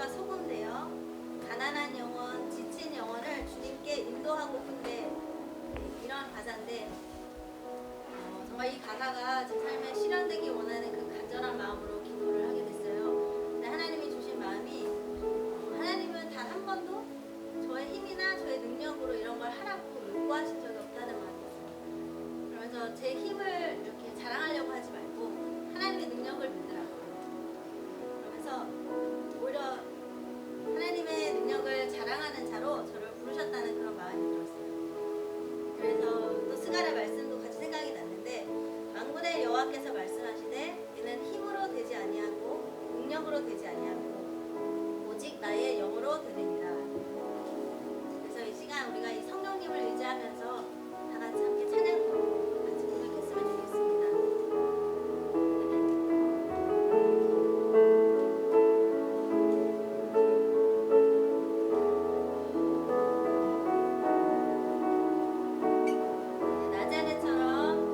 빛과 소금되어 가난한 영혼, 지친 영혼을 주님께 인도하고픈데 이런 가사인데 정말 이 가사가 제 삶에 실현되기 원하는 그 간절한 마음으로 기도를 하게 됐어요. 근데 하나님이 주신 마음이 하나님은 단 한 번도 저의 힘이나 저의 능력으로 이런 걸 하라고 요구하신 적이 없다는 말이었어요. 그러면서 제 힘을 이렇게 자랑하려고 하지 말고 하나님의 능력을 믿으라고. 그러면서 오히려 하나님의 능력을 자랑하는 자로 저를 부르셨다는 그런 마음이 들었어요. 그래서 또 스가랴 말씀도 같이 생각이 났는데 만군의 여호와께서 말씀하시되 이는 힘으로 되지 아니하고 능력으로 되지 아니하고 오직 나의 영으로 되느니라. 그래서 이 시간 우리가 이 성령님을 의지하면서 다 같이 함께 찬양으로 같이 고백했으면 좋겠습니다. 낮의 해처럼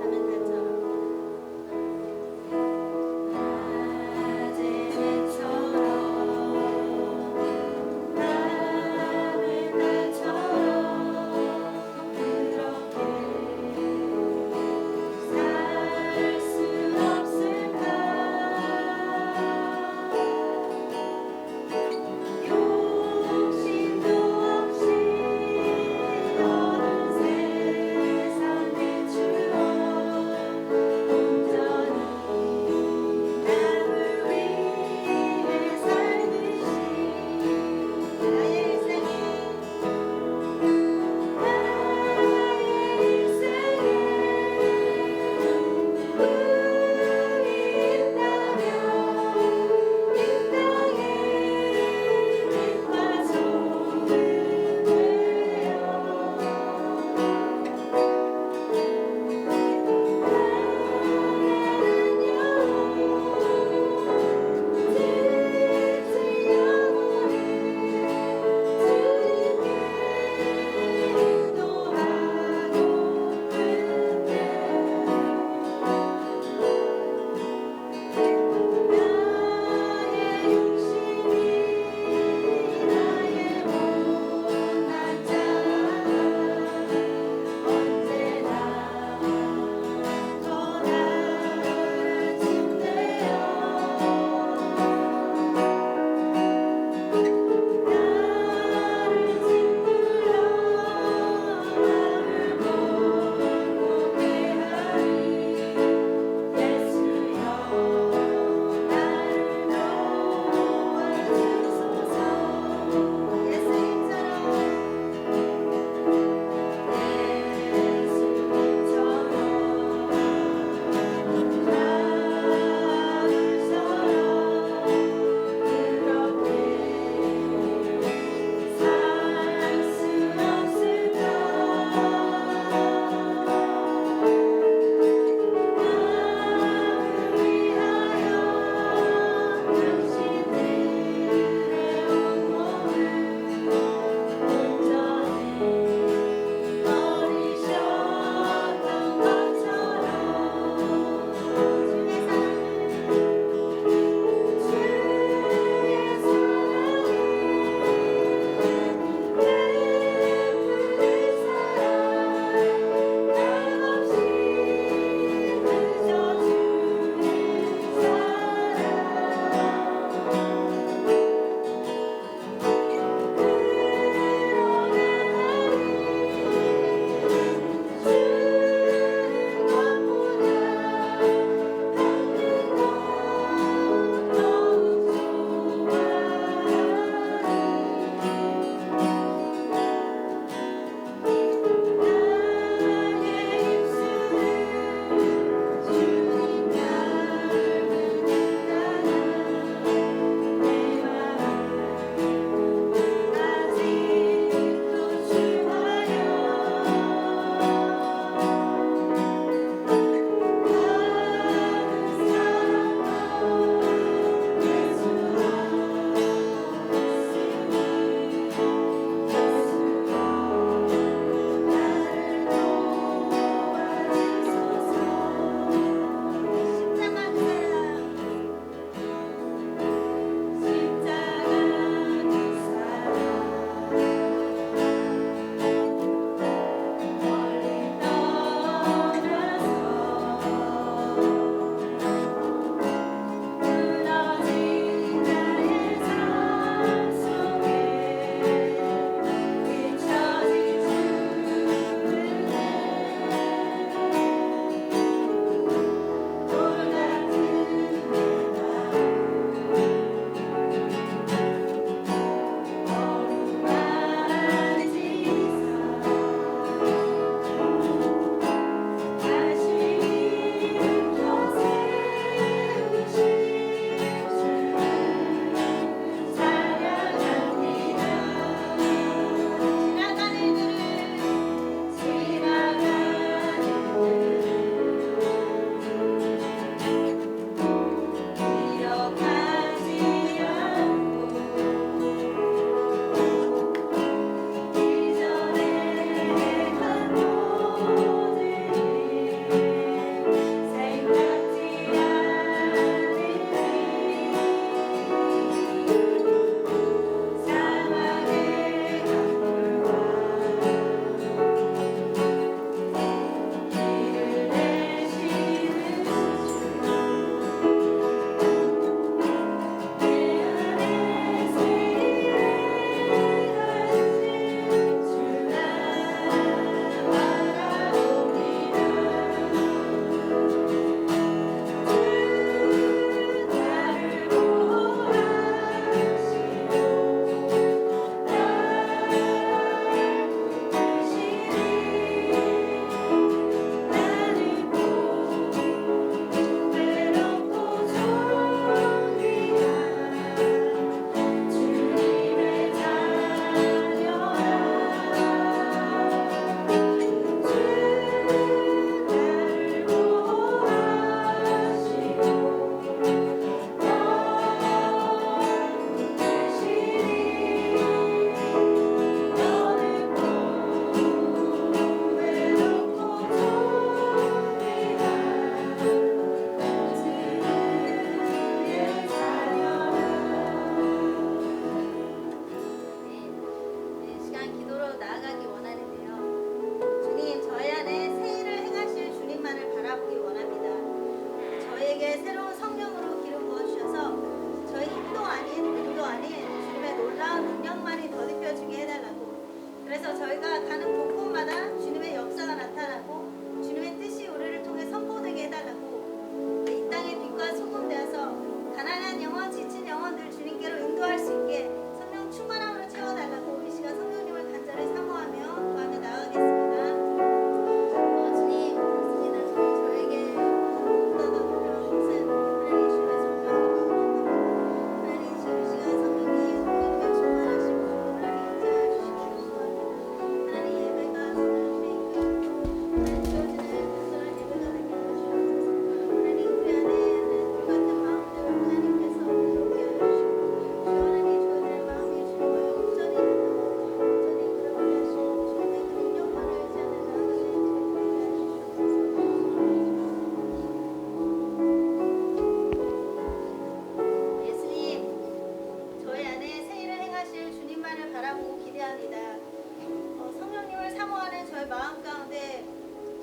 저희 마음 가운데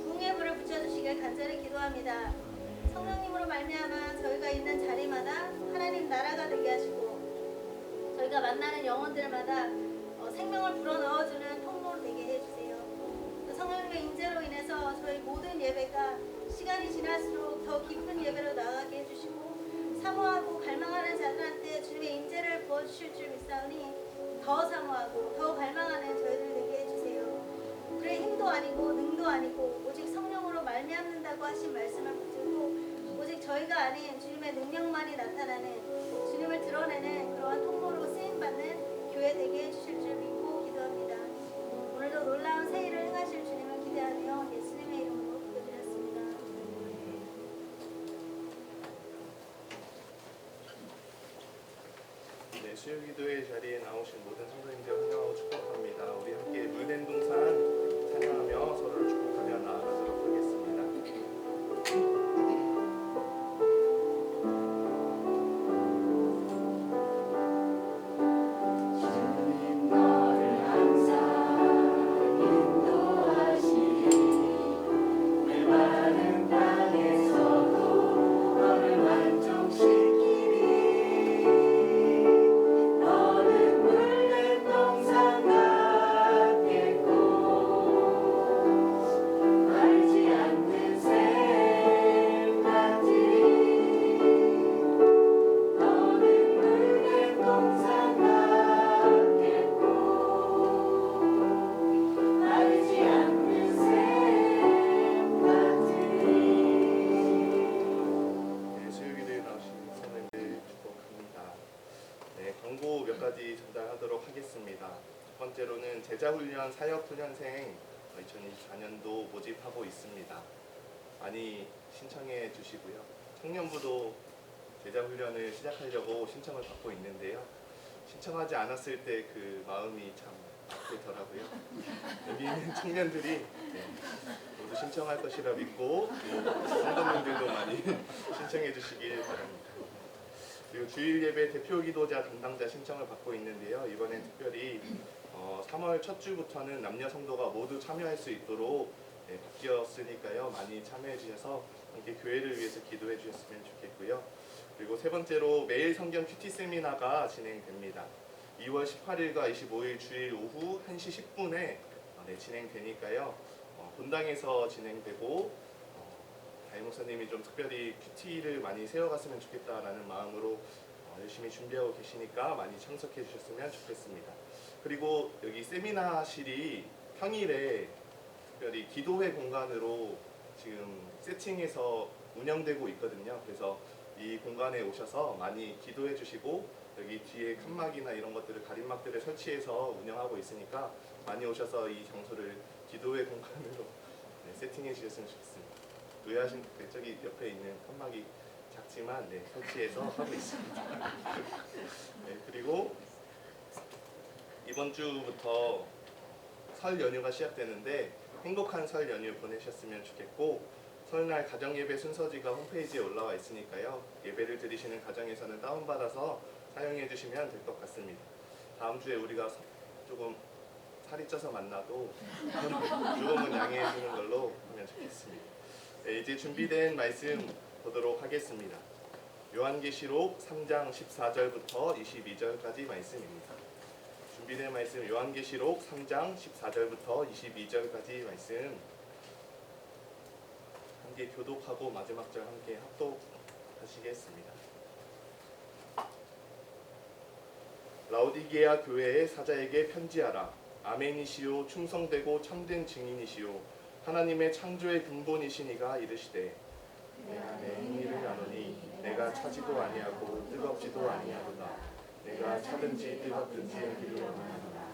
부흥의 불을 붙여주시길 간절히 기도합니다. 성령님으로 말미암아 저희가 있는 자리마다 하나님 나라가 되게 하시고 저희가 만나는 영혼들마다 생명을 불어넣어주는 통로로 되게 해주세요. 또 성령님의 인재로 인해서 저희 모든 예배가 시간이 지날수록 더 깊은 예배로 나가게 해주시고 사모하고 갈망하는 자들한테 주님의 인재를 부어주실 줄 믿사오니 더 사모하고 더 갈망하는 저희들 되게 해주세요. 그래 힘도 아니고 능도 아니고 오직 성령으로 말미암는다고 하신 말씀을 붙들고 오직 저희가 아닌 주님의 능력만이 나타나는 주님을 드러내는 그러한 통로로 쓰임받는 교회 되게 해주실 줄 믿고 기도합니다. 오늘도 놀라운 새 일을 행하실 주님을 기대하며 예수님의 이름으로 기도드렸습니다. 네, 수요기도의 자리에 나오신 모든 성도님들 환영하고 축복합니다. 우리 함께 물된 동산 찬양하며 서로를 축복하며 나아가도록 하겠습니다. 광고 몇 가지 전달하도록 하겠습니다. 첫 번째로는 제자훈련 사역훈련생 2024년도 모집하고 있습니다. 많이 신청해 주시고요. 청년부도 제자훈련을 시작하려고 신청을 받고 있는데요. 신청하지 않았을 때 그 마음이 참 아프더라고요. 여기 있는 청년들이 모두 신청할 것이라 믿고 성도님들도 많이 신청해 주시길 바랍니다. 그리고 주일 예배 대표 기도자 담당자 신청을 받고 있는데요. 이번엔 특별히 3월 첫 주부터는 남녀 성도가 모두 참여할 수 있도록 바뀌었으니까요. 많이 참여해 주셔서 함께 교회를 위해서 기도해 주셨으면 좋겠고요. 그리고 세 번째로 매일 성경 큐티 세미나가 진행됩니다. 2월 18일과 25일 주일 오후 1시 10분에 진행되니까요. 본당에서 진행되고 다임 목사님이 좀 특별히 큐티를 많이 세워갔으면 좋겠다라는 마음으로 열심히 준비하고 계시니까 많이 참석해 주셨으면 좋겠습니다. 그리고 여기 세미나실이 평일에 특별히 기도회 공간으로 지금 세팅해서 운영되고 있거든요. 그래서 이 공간에 오셔서 많이 기도해 주시고 여기 뒤에 칸막이나 이런 것들을 가림막들을 설치해서 운영하고 있으니까 많이 오셔서 이 장소를 기도회 공간으로 세팅해 주셨으면 좋겠습니다. 의아하신 저기 옆에 있는 칸막이 작지만 설치해서 하고 있습니다. 그리고 이번 주부터 설 연휴가 시작되는데 행복한 설 연휴 보내셨으면 좋겠고 설날 가정예배 순서지가 홈페이지에 올라와 있으니까요. 예배를 드리시는 가정에서는 다운받아서 사용해 주시면 될 것 같습니다. 다음 주에 우리가 조금 살이 쪄서 만나도 조금은 양해해 주는 걸로 하면 좋겠습니다. 이제 준비된 말씀 보도록 하겠습니다. 요한계시록 3장 14절부터 22절까지 말씀입니다. 준비된 말씀 요한계시록 3장 14절부터 22절까지 말씀 함께 교독하고 마지막 절 함께 합독하시겠습니다. 라오디게아 교회의 사자에게 편지하라. 아멘이시오 충성되고 참된 증인이시오 하나님의 창조의 근본이시니가 이르시되 내 안에 행위를 나누니 내가 차지도 아니하고 뜨겁지도 아니하도다. 내가 차든지 뜨겁든지 하기를 원하노라.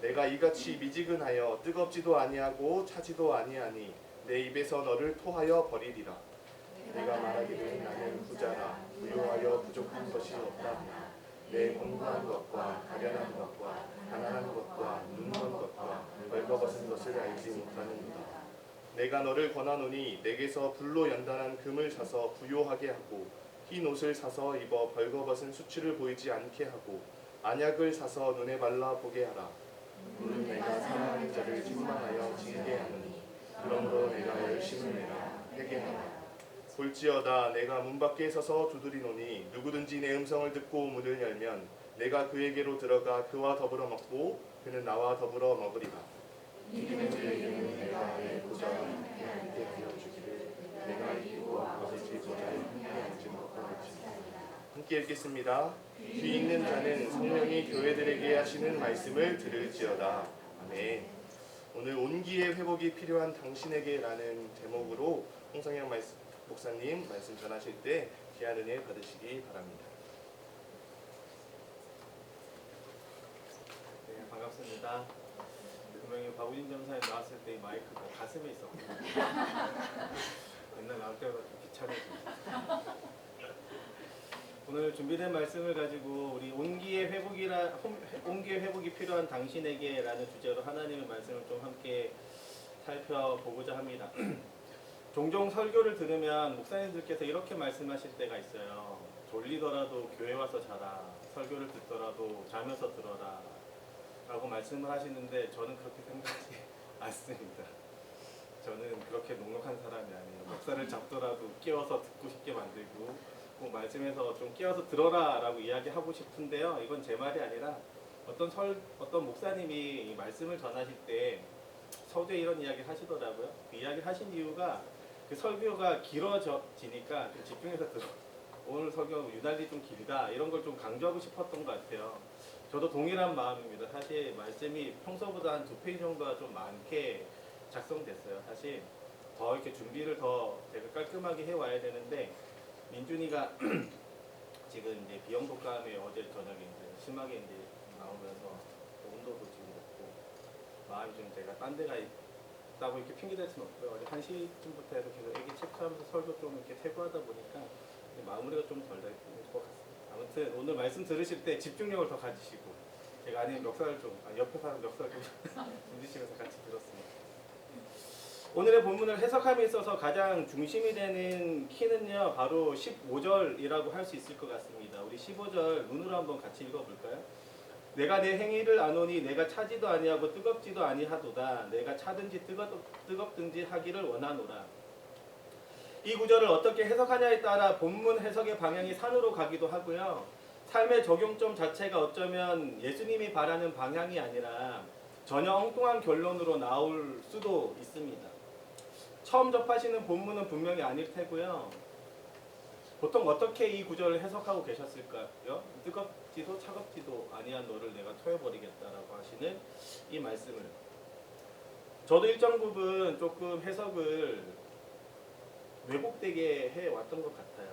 내가 이같이 미지근하여 뜨겁지도 아니하고 차지도 아니하니 내 입에서 너를 토하여 버리리라. 내가 말하기를 나는 부자라 부요하여 부족한 것이 없다. 내 공부한 것과 가련한 것과 가난한 것과 눈먼 것과 벌거벗은 것을 알지 못하는도다. 내가 너를 권하노니 내게서 불로 연단한 금을 사서 부요하게 하고 흰 옷을 사서 입어 벌거벗은 수치를 보이지 않게 하고 안약을 사서 눈에 발라 보게 하라. 물은 내가 사랑하는 자를 책망하여 지게 하느니 그러므로 내가 열심을 내라 회개하라. 볼지어다 내가 문 밖에 서서 두드리노니 누구든지 내 음성을 듣고 문을 열면 내가 그에게로 들어가 그와 더불어 먹고 그는 나와 더불어 먹으리라. 이기는 자에게는 내가 내 보좌와 함께 앉게 하여 주기를 내가 이기고 아버지 보좌에 함께 앉은 것과 같이. 함께 읽겠습니다. 귀 있는 자는 성령이 교회들에게 하시는 말씀을 들을지어다. 아멘. 오늘 온기의 회복이 필요한 당신에게라는 제목으로 홍성영 목사님 말씀 전하실 때 귀한 은혜 받으시기 바랍니다. 네, 반갑습니다. 분명히 박우진 전사님 나왔을 때 이 마이크가 가슴에 있었거든요. 맨날 나올 때마다 좀 귀찮아지고. 오늘 준비된 말씀을 가지고 우리 온기의 회복이 필요한 당신에게라는 주제로 하나님의 말씀을 좀 함께 살펴보고자 합니다. 종종 설교를 들으면 목사님들께서 이렇게 말씀하실 때가 있어요. 졸리더라도 교회 와서 자라. 설교를 듣더라도 자면서 들어라. 라고 말씀을 하시는데 저는 그렇게 생각하지 않습니다. 저는 그렇게 녹록한 사람이 아니에요. 목사를 잡더라도 깨워서 듣고 싶게 만들고 꼭 말씀에서 좀 깨워서 들어라 라고 이야기하고 싶은데요. 이건 제 말이 아니라 어떤 목사님이 이 말씀을 전하실 때 서두에 이런 이야기를 하시더라고요. 그 이야기를 하신 이유가 그 설교가 길어지니까 좀 집중해서 들어. 오늘 설교 유달리 좀 길다 이런 걸 좀 강조하고 싶었던 것 같아요. 저도 동일한 마음입니다. 사실 말씀이 평소보다 한 2페이지 정도가 좀 많게 작성됐어요. 사실 더 이렇게 준비를 더 제가 깔끔하게 해와야 되는데 민준이가 지금 이제 비형 독감에 어제 저녁에 이제 심하게 이제 나오면서 온도도 지금 높고 마음이 좀 제가 딴 데가 있다고 이렇게 핑계댈 수는 없고요. 어제 1시쯤부터 해서 계속 애기 체크하면서 설교 좀 이렇게 세부하다 보니까 마무리가 좀 덜 될 것 같습니다. 아무튼 오늘 말씀 들으실 때 집중력을 더 가지시고 제가 아닌 역사를 좀 옆에 사람 역사를 좀 들으시면서 같이 들었습니다. 오늘의 본문을 해석함에 있어서 가장 중심이 되는 키는요 바로 15절이라고 할 수 있을 것 같습니다. 우리 15절 눈으로 한번 같이 읽어볼까요? 내가 내 행위를 아노니 내가 차지도 아니하고 뜨겁지도 아니하도다. 내가 차든지 뜨겁든지 하기를 원하노라. 이 구절을 어떻게 해석하냐에 따라 본문 해석의 방향이 산으로 가기도 하고요. 삶의 적용점 자체가 어쩌면 예수님이 바라는 방향이 아니라 전혀 엉뚱한 결론으로 나올 수도 있습니다. 처음 접하시는 본문은 분명히 아닐 테고요. 보통 어떻게 이 구절을 해석하고 계셨을까요? 뜨겁지도 차갑지도 아니한 너를 내가 토해버리겠다라고 하시는 이 말씀을 저도 일정 부분 조금 해석을 왜곡되게 해왔던 것 같아요.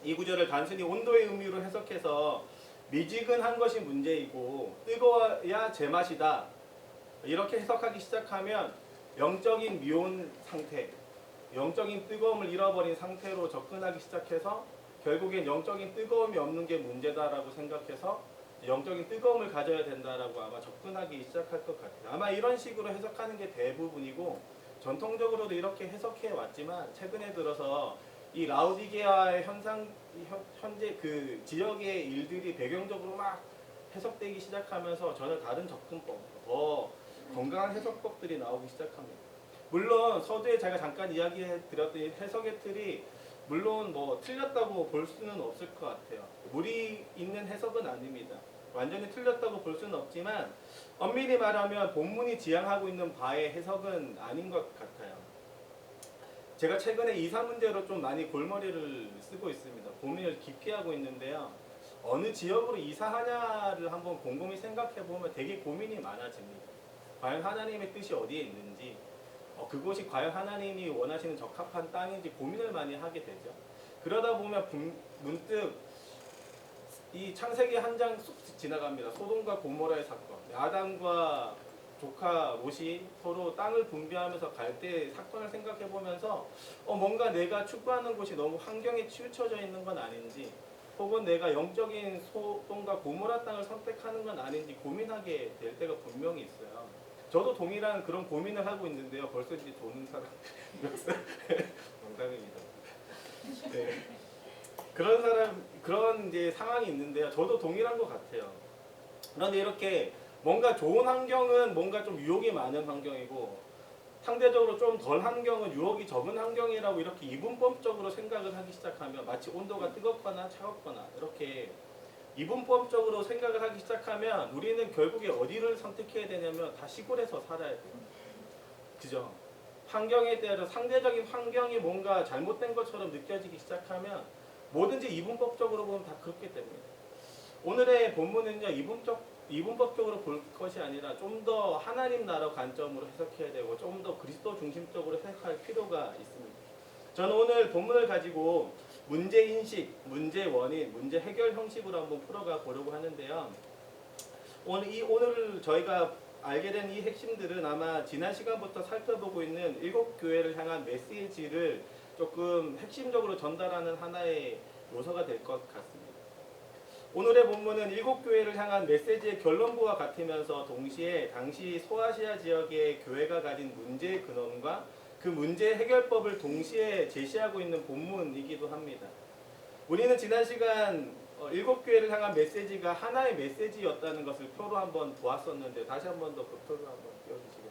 이 구절을 단순히 온도의 의미로 해석해서 미지근한 것이 문제이고 뜨거워야 제맛이다 이렇게 해석하기 시작하면 영적인 미온 상태, 영적인 뜨거움을 잃어버린 상태로 접근하기 시작해서 결국엔 영적인 뜨거움이 없는 게 문제다라고 생각해서 영적인 뜨거움을 가져야 된다라고 아마 접근하기 시작할 것 같아요. 아마 이런 식으로 해석하는 게 대부분이고 전통적으로도 이렇게 해석해 왔지만 최근에 들어서 이 라우디게아의 현재 그 지역의 일들이 배경적으로 막 해석되기 시작하면서 전혀 다른 접근법, 더 건강한 해석법들이 나오기 시작합니다. 물론 서두에 제가 잠깐 이야기해 드렸던 해석의 틀이 물론 뭐 틀렸다고 볼 수는 없을 것 같아요. 무리 있는 해석은 아닙니다. 완전히 틀렸다고 볼 수는 없지만 엄밀히 말하면 본문이 지향하고 있는 바의 해석은 아닌 것 같아요. 제가 최근에 이사 문제로 좀 많이 골머리를 쓰고 있습니다. 고민을 깊게 하고 있는데요. 어느 지역으로 이사하냐를 한번 곰곰이 생각해 보면 되게 고민이 많아집니다. 과연 하나님의 뜻이 어디에 있는지, 그곳이 과연 하나님이 원하시는 적합한 땅인지 고민을 많이 하게 되죠. 그러다 보면 문득 이 창세기 한 장 쑥 지나갑니다. 소돔과 고모라의 사건. 아담과 조카 롯이 서로 땅을 분배하면서 갈 때 사건을 생각해 보면서 뭔가 내가 추구하는 곳이 너무 환경에 치우쳐져 있는 건 아닌지, 혹은 내가 영적인 소돔과 고모라 땅을 선택하는 건 아닌지 고민하게 될 때가 분명히 있어요. 저도 동일한 그런 고민을 하고 있는데요. 벌써 이제 도는 사람 농담입니다. 네. 그런 이제 상황이 있는데요. 저도 동일한 것 같아요. 그런데 이렇게 뭔가 좋은 환경은 뭔가 좀 유혹이 많은 환경이고 상대적으로 좀 덜 환경은 유혹이 적은 환경이라고 이렇게 이분법적으로 생각을 하기 시작하면 마치 온도가 뜨겁거나 차갑거나 이렇게 이분법적으로 생각을 하기 시작하면 우리는 결국에 어디를 선택해야 되냐면 다 시골에서 살아야 돼요. 그죠? 환경에 대해서 상대적인 환경이 뭔가 잘못된 것처럼 느껴지기 시작하면 뭐든지 이분법적으로 보면 다 그렇게 됩니다. 오늘의 본문은요, 이분법적으로 볼 것이 아니라 좀 더 하나님 나라 관점으로 해석해야 되고 좀 더 그리스도 중심적으로 해석할 필요가 있습니다. 저는 오늘 본문을 가지고 문제 인식, 문제 원인, 문제 해결 형식으로 한번 풀어가 보려고 하는데요. 오늘 저희가 알게 된 이 핵심들은 아마 지난 시간부터 살펴보고 있는 7교회를 향한 메시지를 조금 핵심적으로 전달하는 하나의 요소가 될 것 같습니다. 오늘의 본문은 7교회를 향한 메시지의 결론부와 같으면서 동시에 당시 소아시아 지역의 교회가 가진 문제의 근원과 그 문제 해결법을 동시에 제시하고 있는 본문이기도 합니다. 우리는 지난 시간 7교회를 향한 메시지가 하나의 메시지였다는 것을 표로 한번 보았었는데 다시 한번 더 그 표를 한번 띄워주시겠어요?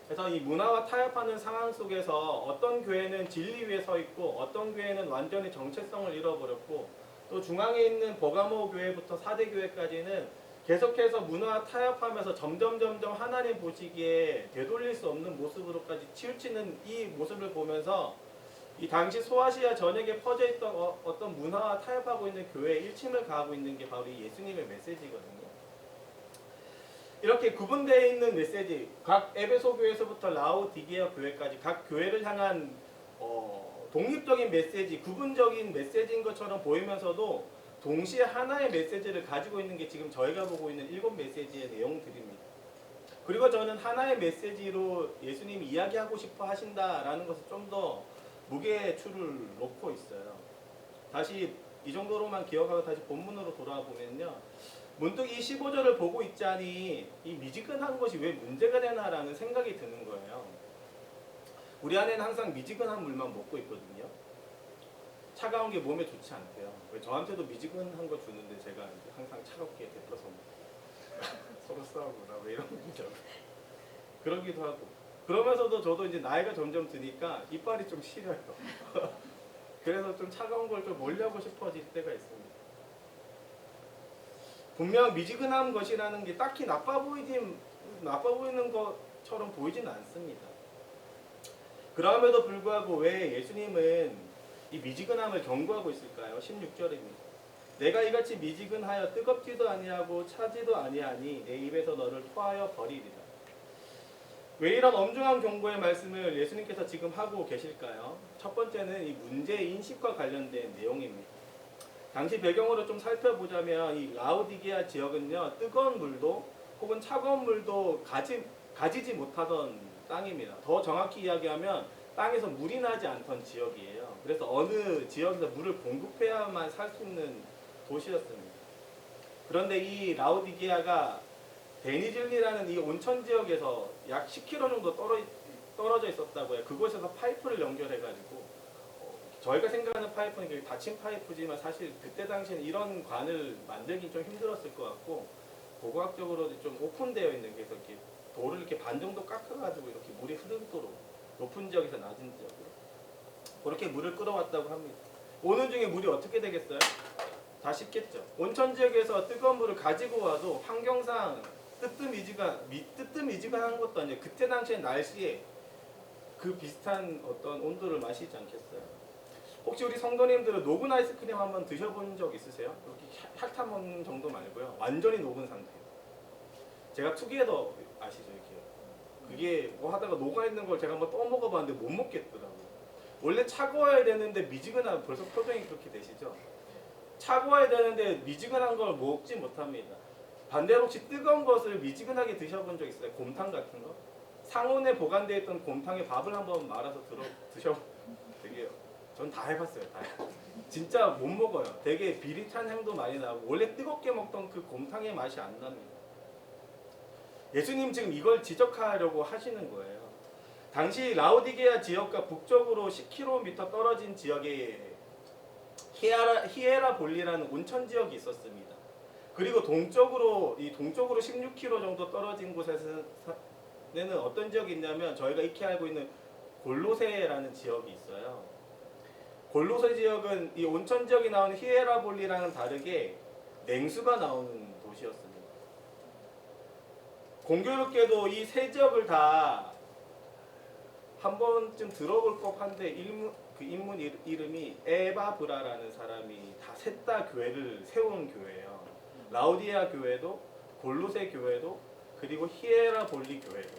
그래서 이 문화와 타협하는 상황 속에서 어떤 교회는 진리 위에 서 있고 어떤 교회는 완전히 정체성을 잃어버렸고 또 중앙에 있는 버가모 교회부터 4대 교회까지는 계속해서 문화와 타협하면서 점점 하나님 보시기에 되돌릴 수 없는 모습으로까지 치우치는 이 모습을 보면서 이 당시 소아시아 전역에 퍼져 있던 어떤 문화와 타협하고 있는 교회의 일침을 가하고 있는 게 바로 이 예수님의 메시지거든요. 이렇게 구분되어 있는 메시지, 각 에베소 교회에서부터 라오디게아 교회까지 각 교회를 향한 독립적인 메시지, 구분적인 메시지인 것처럼 보이면서도 동시에 하나의 메시지를 가지고 있는 게 지금 저희가 보고 있는 7 메시지의 내용들입니다. 그리고 저는 하나의 메시지로 예수님이 이야기하고 싶어 하신다라는 것을 좀 더 무게추를 놓고 있어요. 다시 이 정도로만 기억하고 다시 본문으로 돌아와 보면요. 문득 이 15절을 보고 있자니 이 미지근한 것이 왜 문제가 되나라는 생각이 드는 거예요. 우리 안에는 항상 미지근한 물만 먹고 있거든요. 차가운 게 몸에 좋지 않대요. 왜 저한테도 미지근한 거 주는데 제가 이제 항상 차갑게 데펴서 서로 싸우구나 왜 이런 거죠. 그러기도 하고. 그러면서도 저도 이제 나이가 점점 드니까 이빨이 좀 시려요. 그래서 좀 차가운 걸 좀 멀리하고 싶어질 때가 있습니다. 분명 미지근한 것이라는 게 딱히 나빠 보이는 것처럼 보이진 않습니다. 그럼에도 불구하고 왜 예수님은 이 미지근함을 경고하고 있을까요? 16절입니다. 내가 이같이 미지근하여 뜨겁지도 아니하고 차지도 아니하니 내 입에서 너를 토하여 버리리라. 왜 이런 엄중한 경고의 말씀을 예수님께서 지금 하고 계실까요? 첫 번째는 이 문제 인식과 관련된 내용입니다. 당시 배경으로 좀 살펴보자면 이 라오디게아 지역은요, 뜨거운 물도 혹은 차가운 물도 가지지 못하던 땅입니다. 더 정확히 이야기하면 땅에서 물이 나지 않던 지역이에요. 그래서 어느 지역에서 물을 공급해야만 살 수 있는 도시였습니다. 그런데 이 라오디게아가 데니즐리라는 이 온천 지역에서 약 10km 정도 떨어져 있었다고 해요. 그곳에서 파이프를 연결해가지고 저희가 생각하는 파이프는 닫힌 파이프지만 사실 그때 당시에는 이런 관을 만들기 좀 힘들었을 것 같고 고고학적으로 좀 오픈되어 있는 게 이렇게 돌을 이렇게 반 정도 깎아가지고 이렇게 물이 흐르도록 높은 지역에서 낮은 지역으로 그렇게 물을 끌어왔다고 합니다. 오는 중에 물이 어떻게 되겠어요? 다 식겠죠. 온천 지역에서 뜨거운 물을 가지고 와도 환경상 뜨뜻미지근한 것도 아니에요. 그때 당시에 날씨에 그 비슷한 어떤 온도를 마시지 않겠어요? 혹시 우리 성도님들은 녹은 아이스크림 한번 드셔본 적 있으세요? 이렇게 핥아먹는 정도 말고요. 완전히 녹은 상태. 제가 투게더 아시죠? 이렇게. 그게 뭐 하다가 녹아있는 걸 제가 한번 떠먹어봤는데 못 먹겠더라고요. 원래 차가워야 되는데 미지근한 벌써 표정이 그렇게 되시죠? 차가워야 되는데 미지근한 걸 먹지 못합니다. 반대로 혹시 뜨거운 것을 미지근하게 드셔본 적 있어요? 곰탕 같은 거? 상온에 보관되어 있던 곰탕에 밥을 한번 말아서 되게 전 다 해봤어요. 다. 진짜 못 먹어요. 되게 비릿한 향도 많이 나고 원래 뜨겁게 먹던 그 곰탕의 맛이 안 납니다. 예수님 지금 이걸 지적하려고 하시는 거예요. 당시 라오디게아 지역과 북쪽으로 10km 떨어진 지역에 히에라볼리라는 온천 지역이 있었습니다. 그리고 동쪽으로 16km 정도 떨어진 곳에서는 어떤 지역이 있냐면 저희가 익히 알고 있는 골로세라는 지역이 있어요. 골로세 지역은 이 온천 지역이 나오는 히에라볼리랑은 다르게 냉수가 나오는 도시였습니다. 공교롭게도 이 세 지역을 다 한 번쯤 들어볼 법한데 인문 이름이 에바브라라는 사람이 다 셋 다 교회를 세운 교회예요. 라우디아 교회도, 골로세 교회도, 그리고 히에라볼리 교회도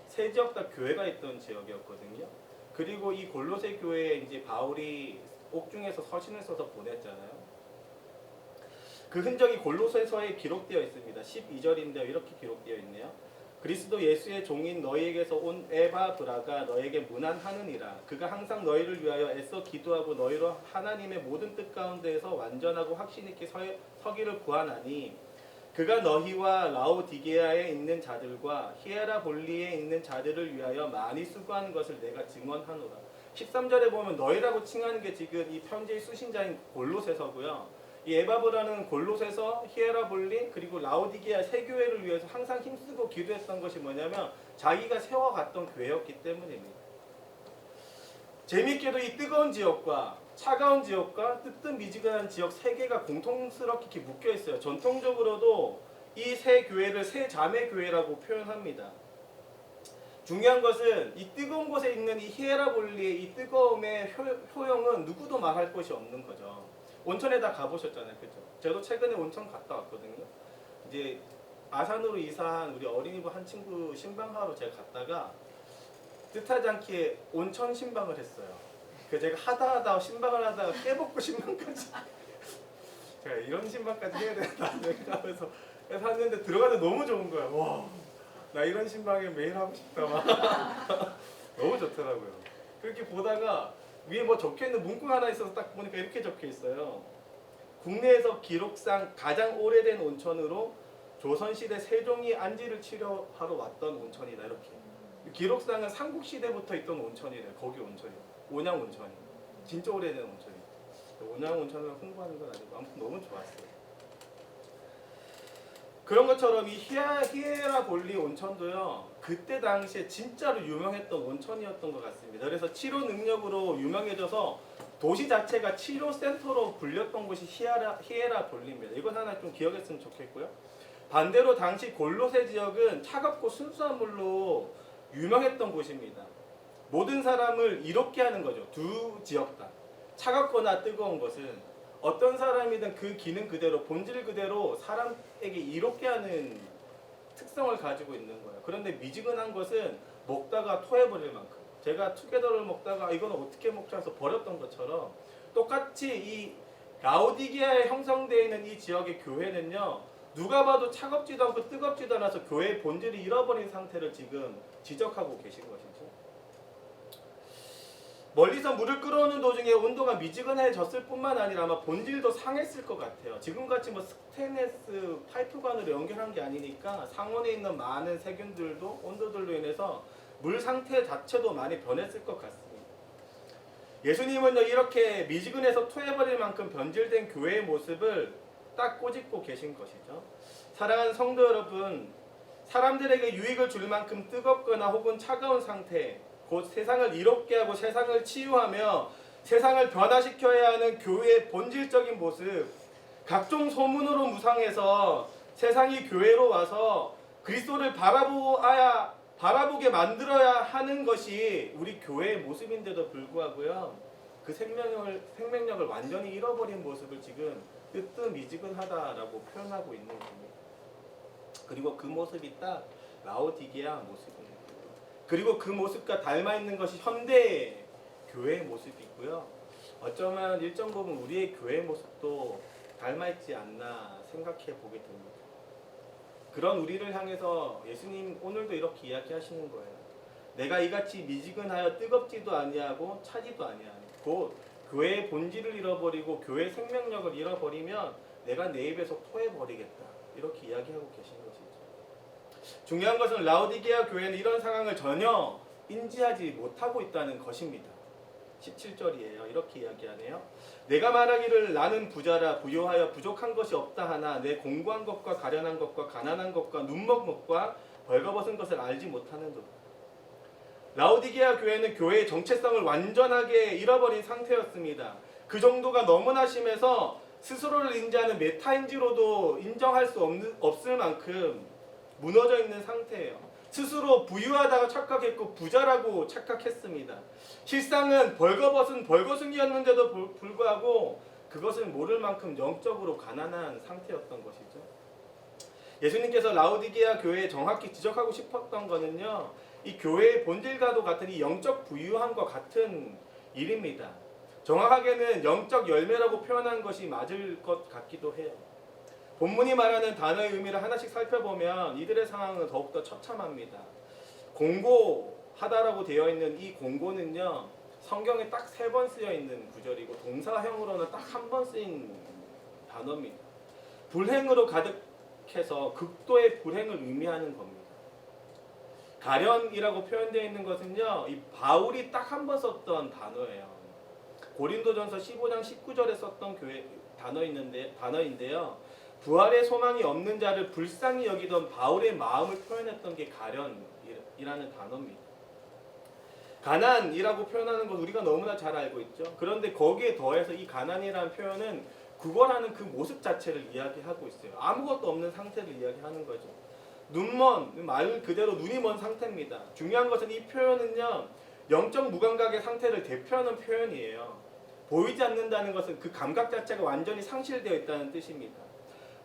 세 지역 다 교회가 있던 지역이었거든요. 그리고 이 골로세 교회에 이제 바울이 옥중에서 서신을 써서 보냈잖아요. 그 흔적이 골로새서에 기록되어 있습니다. 12절인데요. 이렇게 기록되어 있네요. 그리스도 예수의 종인 너희에게서 온 에바브라가 너에게 문안하느니라. 그가 항상 너희를 위하여 애써 기도하고 너희로 하나님의 모든 뜻 가운데에서 완전하고 확신 있게 서기를 구하나니 그가 너희와 라오디게아에 있는 자들과 히에라볼리에 있는 자들을 위하여 많이 수고하는 것을 내가 증언하노라. 13절에 보면 너희라고 칭하는 게 지금 이 편지의 수신자인 골로새서고요. 이 에바브라는 골로새서, 히에라볼리, 그리고 라오디게아 세 교회를 위해서 항상 힘쓰고 기도했던 것이 뭐냐면 자기가 세워갔던 교회였기 때문입니다. 재미있게도 이 뜨거운 지역과 차가운 지역과 뜨뜻미지근한 지역 세 개가 공통스럽게 이렇게 묶여 있어요. 전통적으로도 이 세 교회를 세 자매 교회라고 표현합니다. 중요한 것은 이 뜨거운 곳에 있는 이 히에라볼리의 이 뜨거움의 효용은 누구도 말할 것이 없는 거죠. 온천에 다 가보셨잖아요, 그죠? 저도 최근에 온천 갔다 왔거든요. 이제 아산으로 이사한 우리 어린이부 한 친구 신방하러 제가 갔다가 뜻하지 않게 온천 신방을 했어요. 그래서 제가 하다 신방을 하다가 깨벗고 신방까지 제가 이런 신방까지 해야 되나 생각하면서 했는데 들어가는데 너무 좋은 거야. 와, 나 이런 신방에 매일 하고 싶다 막. 너무 좋더라고요. 그렇게 보다가 위에 뭐 적혀있는 문구가 하나 있어서 딱 보니까 이렇게 적혀있어요. 국내에서 기록상 가장 오래된 온천으로 조선시대 세종이 안지를 치료하러 왔던 온천이다. 이렇게. 기록상은 삼국시대부터 있던 온천이래요. 거기 온천이. 온양 온천이. 진짜 오래된 온천이. 온양 온천을 홍보하는 건 아니고 아무튼 너무 좋았어요. 그런 것처럼 이 히에라볼리 온천도요. 그때 당시에 진짜로 유명했던 온천이었던 것 같습니다. 그래서 치료 능력으로 유명해져서 도시 자체가 치료 센터로 불렸던 곳이 히에라볼리입니다. 이건 하나 좀 기억했으면 좋겠고요. 반대로 당시 골로새 지역은 차갑고 순수한 물로 유명했던 곳입니다. 모든 사람을 이롭게 하는 거죠. 두 지역 다. 차갑거나 뜨거운 것은 어떤 사람이든 그 기능 그대로 본질 그대로 사람에게 이롭게 하는 특성을 가지고 있는 거예요. 그런데 미지근한 것은 먹다가 토해버릴 만큼 제가 투게더를 먹다가 이건 어떻게 먹자 해서 버렸던 것처럼 똑같이 이 라오디게아에 형성되어 있는 이 지역의 교회는요. 누가 봐도 차갑지도 않고 뜨겁지도 않아서 교회의 본질을 잃어버린 상태를 지금 지적하고 계신 것이죠. 멀리서 물을 끌어오는 도중에 온도가 미지근해졌을 뿐만 아니라 아마 본질도 상했을 것 같아요. 지금같이 뭐 스테인레스 파이프관으로 연결한 게 아니니까 상온에 있는 많은 세균들도 온도들로 인해서 물 상태 자체도 많이 변했을 것 같습니다. 예수님은요 이렇게 미지근해서 토해버릴 만큼 변질된 교회의 모습을 딱 꼬집고 계신 것이죠. 사랑하는 성도 여러분, 사람들에게 유익을 줄 만큼 뜨겁거나 혹은 차가운 상태, 곧 세상을 이롭게 하고 세상을 치유하며 세상을 변화시켜야 하는 교회의 본질적인 모습, 각종 소문으로 무상해서 세상이 교회로 와서 그리스도를 바라보게 만들어야 하는 것이 우리 교회의 모습인데도 불구하고요. 그 생명력을 완전히 잃어버린 모습을 지금 뜨뜻미지근하다라고 표현하고 있는 겁니다. 그리고 그 모습이 딱 라오디게아 모습입니다. 그리고 그 모습과 닮아있는 것이 현대 교회의 모습이고요. 어쩌면 일정 부분 우리의 교회의 모습도 닮아있지 않나 생각해 보게 됩니다. 그런 우리를 향해서 예수님 오늘도 이렇게 이야기하시는 거예요. 내가 이같이 미지근하여 뜨겁지도 아니하고 차지도 아니하니 곧 교회의 본질을 잃어버리고 교회의 생명력을 잃어버리면 내가 내 입에서 토해버리겠다. 이렇게 이야기하고 계신 것이죠. 중요한 것은 라오디게아 교회는 이런 상황을 전혀 인지하지 못하고 있다는 것입니다. 17절이에요. 이렇게 이야기하네요. 내가 말하기를 나는 부자라 부요하여 부족한 것이 없다 하나 내 공고한 것과 가련한 것과 가난한 것과 눈먼 것과 벌거벗은 것을 알지 못하는도다. 라오디게아 교회는 교회의 정체성을 완전하게 잃어버린 상태였습니다. 그 정도가 너무나 심해서 스스로를 인지하는 메타인지로도 인정할 수 없을 만큼 무너져 있는 상태예요. 스스로 부유하다고 착각했고 부자라고 착각했습니다. 실상은 벌거벗은 벌거숭이였는데도 불구하고 그것을 모를 만큼 영적으로 가난한 상태였던 것이죠. 예수님께서 라오디게아 교회에 정확히 지적하고 싶었던 것은요, 이 교회의 본질과도 같은 이 영적 부유함과 같은 일입니다. 정확하게는 영적 열매라고 표현한 것이 맞을 것 같기도 해요. 본문이 말하는 단어의 의미를 하나씩 살펴보면 이들의 상황은 더욱더 처참합니다. 공고하다라고 되어 있는 이 공고는요, 성경에 딱 3번 쓰여 있는 구절이고 동사형으로는 딱 1번 쓰인 단어입니다. 불행으로 가득해서 극도의 불행을 의미하는 겁니다. 가련이라고 표현되어 있는 것은요, 이 바울이 딱 1번 썼던 단어예요. 고린도전서 15장 19절에 썼던 단어인데요. 부활의 소망이 없는 자를 불쌍히 여기던 바울의 마음을 표현했던 게 가련이라는 단어입니다. 가난이라고 표현하는 것 우리가 너무나 잘 알고 있죠. 그런데 거기에 더해서 이 가난이라는 표현은 구걸하는 그 모습 자체를 이야기하고 있어요. 아무것도 없는 상태를 이야기하는 거죠. 눈먼, 말 그대로 눈이 먼 상태입니다. 중요한 것은 이 표현은요, 영적 무감각의 상태를 대표하는 표현이에요. 보이지 않는다는 것은 그 감각 자체가 완전히 상실되어 있다는 뜻입니다.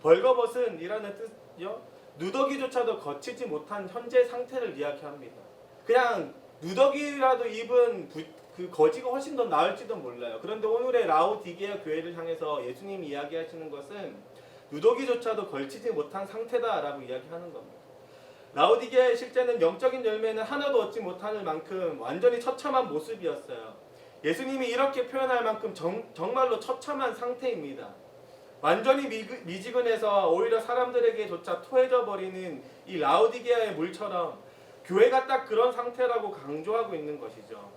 벌거벗은 이라는 뜻이요, 누더기조차도 거치지 못한 현재 상태를 이야기합니다. 그냥 누더기라도 입은 그 거지가 훨씬 더 나을지도 몰라요. 그런데 오늘의 라오디게아 교회를 향해서 예수님이 이야기하시는 것은 누더기조차도 걸치지 못한 상태다라고 이야기하는 겁니다. 라오디게아의 실제는 영적인 열매는 하나도 얻지 못할 만큼 완전히 처참한 모습이었어요. 예수님이 이렇게 표현할 만큼 정말로 처참한 상태입니다. 완전히 미지근해서 오히려 사람들에게조차 토해져 버리는 이 라오디게아의 물처럼 교회가 딱 그런 상태라고 강조하고 있는 것이죠.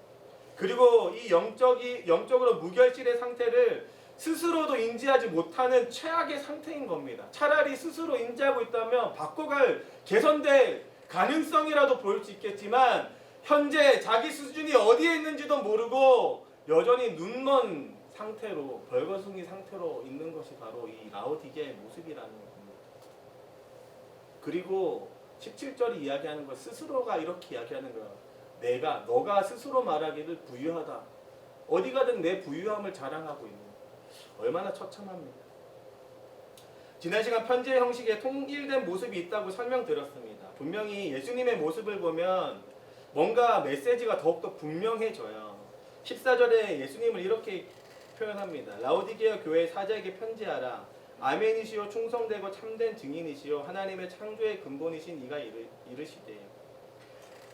그리고 이 영적으로 무결실의 상태를 스스로도 인지하지 못하는 최악의 상태인 겁니다. 차라리 스스로 인지하고 있다면 바꿔갈 개선될 가능성이라도 보일 수 있겠지만 현재 자기 수준이 어디에 있는지도 모르고 여전히 눈먼 상태로, 벌거숭이 상태로 있는 것이 바로 이 라오디게아의 모습이라는 겁니다. 그리고 17절이 이야기하는 것, 스스로가 이렇게 이야기하는 거야. 너가 스스로 말하기를 부유하다. 어디 가든 내 부유함을 자랑하고 있는. 얼마나 처참합니다. 지난 시간 편지의 형식에 통일된 모습이 있다고 설명드렸습니다. 분명히 예수님의 모습을 보면 뭔가 메시지가 더욱더 분명해져요. 14절에 예수님을 이렇게 표현합니다. 라오디게아 교회 사자에게 편지하라. 아멘이시오 충성되고 참된 증인이시오 하나님의 창조의 근본이신 이가 이르시되.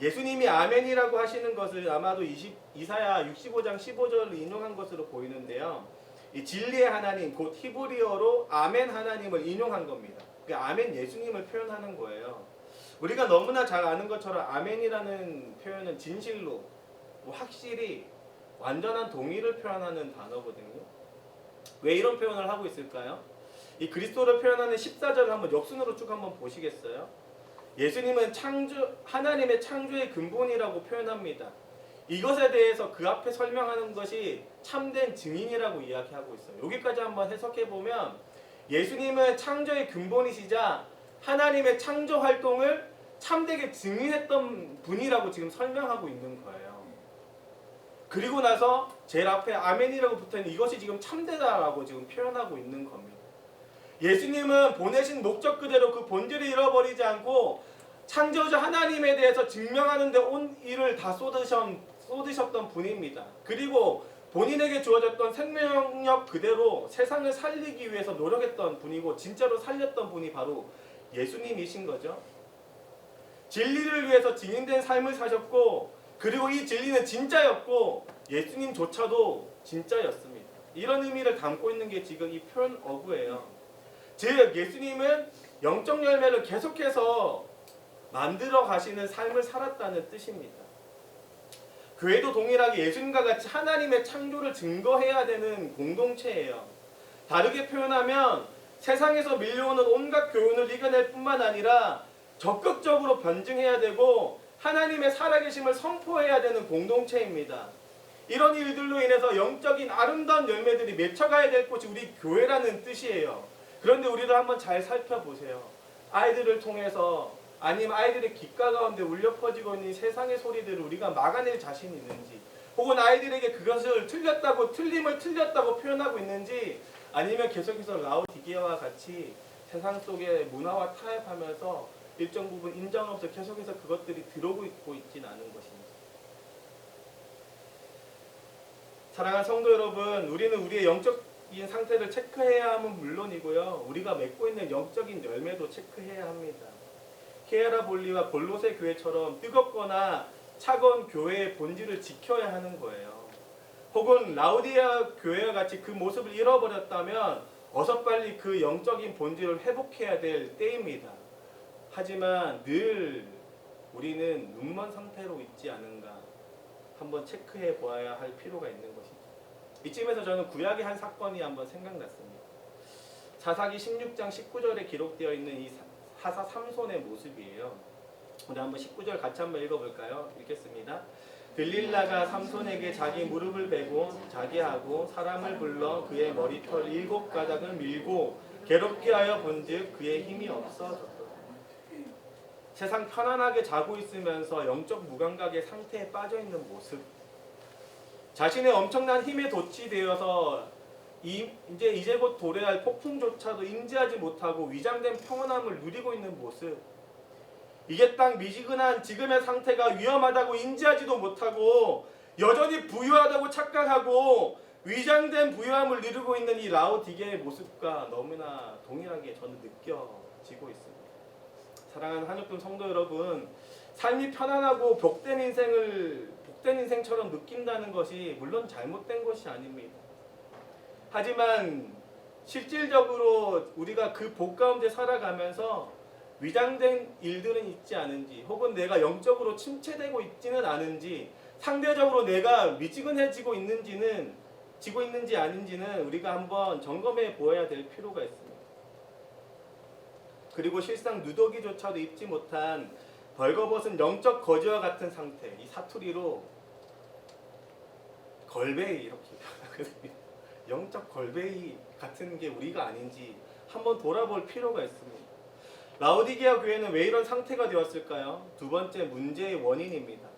예수님이 아멘이라고 하시는 것을 아마도 이사야 65장 15절을 인용한 것으로 보이는데요. 이 진리의 하나님 곧 히브리어로 아멘 하나님을 인용한 겁니다. 그 아멘 예수님을 표현하는 거예요. 우리가 너무나 잘 아는 것처럼 아멘이라는 표현은 진실로, 확실히, 완전한 동의를 표현하는 단어거든요. 왜 이런 표현을 하고 있을까요? 이 그리스도를 표현하는 14절을 한번 역순으로 쭉 한번 보시겠어요? 예수님은 하나님의 창조의 근본이라고 표현합니다. 이것에 대해서 그 앞에 설명하는 것이 참된 증인이라고 이야기하고 있어요. 여기까지 한번 해석해보면 예수님은 창조의 근본이시자 하나님의 창조 활동을 참되게 증인했던 분이라고 지금 설명하고 있는 거예요. 그리고 나서 제일 앞에 아멘이라고 붙어있는 이것이 지금 참되다라고 지금 표현하고 있는 겁니다. 예수님은 보내신 목적 그대로 그 본질을 잃어버리지 않고 창조주 하나님에 대해서 증명하는 데 온 일을 다 쏟으셨던 분입니다. 그리고 본인에게 주어졌던 생명력 그대로 세상을 살리기 위해서 노력했던 분이고 진짜로 살렸던 분이 바로 예수님이신 거죠. 진리를 위해서 증인된 삶을 사셨고 그리고 이 진리는 진짜였고 예수님조차도 진짜였습니다. 이런 의미를 담고 있는 게 지금 이 표현 어구예요. 즉 예수님은 영적 열매를 계속해서 만들어 가시는 삶을 살았다는 뜻입니다. 교회도 동일하게 예수님과 같이 하나님의 창조를 증거해야 되는 공동체예요. 다르게 표현하면 세상에서 밀려오는 온갖 교훈을 이겨낼 뿐만 아니라 적극적으로 변증해야 되고 하나님의 살아계심을 선포해야 되는 공동체입니다. 이런 일들로 인해서 영적인 아름다운 열매들이 맺혀가야 될 곳이 우리 교회라는 뜻이에요. 그런데 우리도 한번 잘 살펴보세요. 아이들을 통해서 아니면 아이들의 귓가 가운데 울려 퍼지고 있는 세상의 소리들을 우리가 막아낼 자신이 있는지, 혹은 아이들에게 그것을 틀림을 틀렸다고 표현하고 있는지, 아니면 계속해서 라오디게아와 같이 세상 속의 문화와 타협하면서 일정 부분 인정하면서 계속해서 그것들이 들어오고 있지는 않은 것인지. 사랑하는 성도 여러분, 우리는 우리의 영적인 상태를 체크해야 함은 물론이고요, 우리가 맺고 있는 영적인 열매도 체크해야 합니다. 히에라볼리와 골로새 교회처럼 뜨겁거나 차가운 교회의 본질을 지켜야 하는 거예요. 혹은 라우디아 교회와 같이 그 모습을 잃어버렸다면 어서 빨리 그 영적인 본질을 회복해야 될 때입니다. 하지만 늘 우리는 눈먼 상태로 있지 않은가 한번 체크해 보아야 할 필요가 있는 것이죠. 이쯤에서 저는 구약의 한 사건이 한번 생각났습니다. 사사기 16장 19절에 기록되어 있는 이 사사 삼손의 모습이에요. 우리 한번 19절 같이 한번 읽어볼까요? 읽겠습니다. 들릴라가 삼손에게 자기 무릎을 베고 자게 하고 사람을 불러 그의 머리털 7가닥을 밀고 괴롭게 하여 본즉 그의 힘이 없어졌다. 세상 편안하게 자고 있으면서 영적 무감각의 상태에 빠져있는 모습, 자신의 엄청난 힘에 도취되어서 이제 곧 도래할 폭풍조차도 인지하지 못하고 위장된 평온함을 누리고 있는 모습, 이게 딱 미지근한 지금의 상태가 위험하다고 인지하지도 못하고 여전히 부유하다고 착각하고 위장된 부유함을 누리고 있는 이 라오디게의 모습과 너무나 동일하게 저는 느껴지고 있습니다. 사랑하는 한육동 성도 여러분, 삶이 편안하고 복된 인생처럼 느낀다는 것이 물론 잘못된 것이 아닙니다. 하지만 실질적으로 우리가 그 복 가운데 살아가면서 위장된 일들은 있지 않은지, 혹은 내가 영적으로 침체되고 있지는 않은지, 상대적으로 내가 미지근해지고 있는지 아닌지는 우리가 한번 점검해 보아야 될 필요가 있습니다. 그리고 실상 누더기조차도 입지 못한 벌거벗은 영적 거지와 같은 상태, 이 사투리로 걸베이 이렇게 표현하거든요. 영적 걸베이 같은 게 우리가 아닌지 한번 돌아볼 필요가 있습니다. 라오디게아 교회는 왜 이런 상태가 되었을까요? 두 번째 문제의 원인입니다.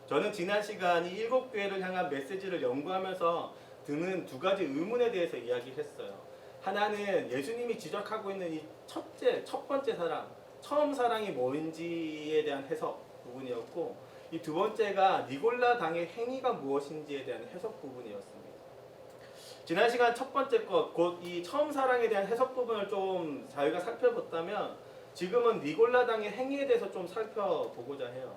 저는 지난 시간 이 7교회를 향한 메시지를 연구하면서 드는 두 가지 의문에 대해서 이야기했어요. 하나는 예수님이 지적하고 있는 이 첫 번째 사랑, 처음 사랑이 뭔지에 대한 해석 부분이었고, 이 두 번째가 니골라 당의 행위가 무엇인지에 대한 해석 부분이었습니다. 지난 시간 첫 번째 것, 곧 이 처음 사랑에 대한 해석 부분을 좀 저희가 살펴봤다면, 지금은 니골라 당의 행위에 대해서 좀 살펴보고자 해요.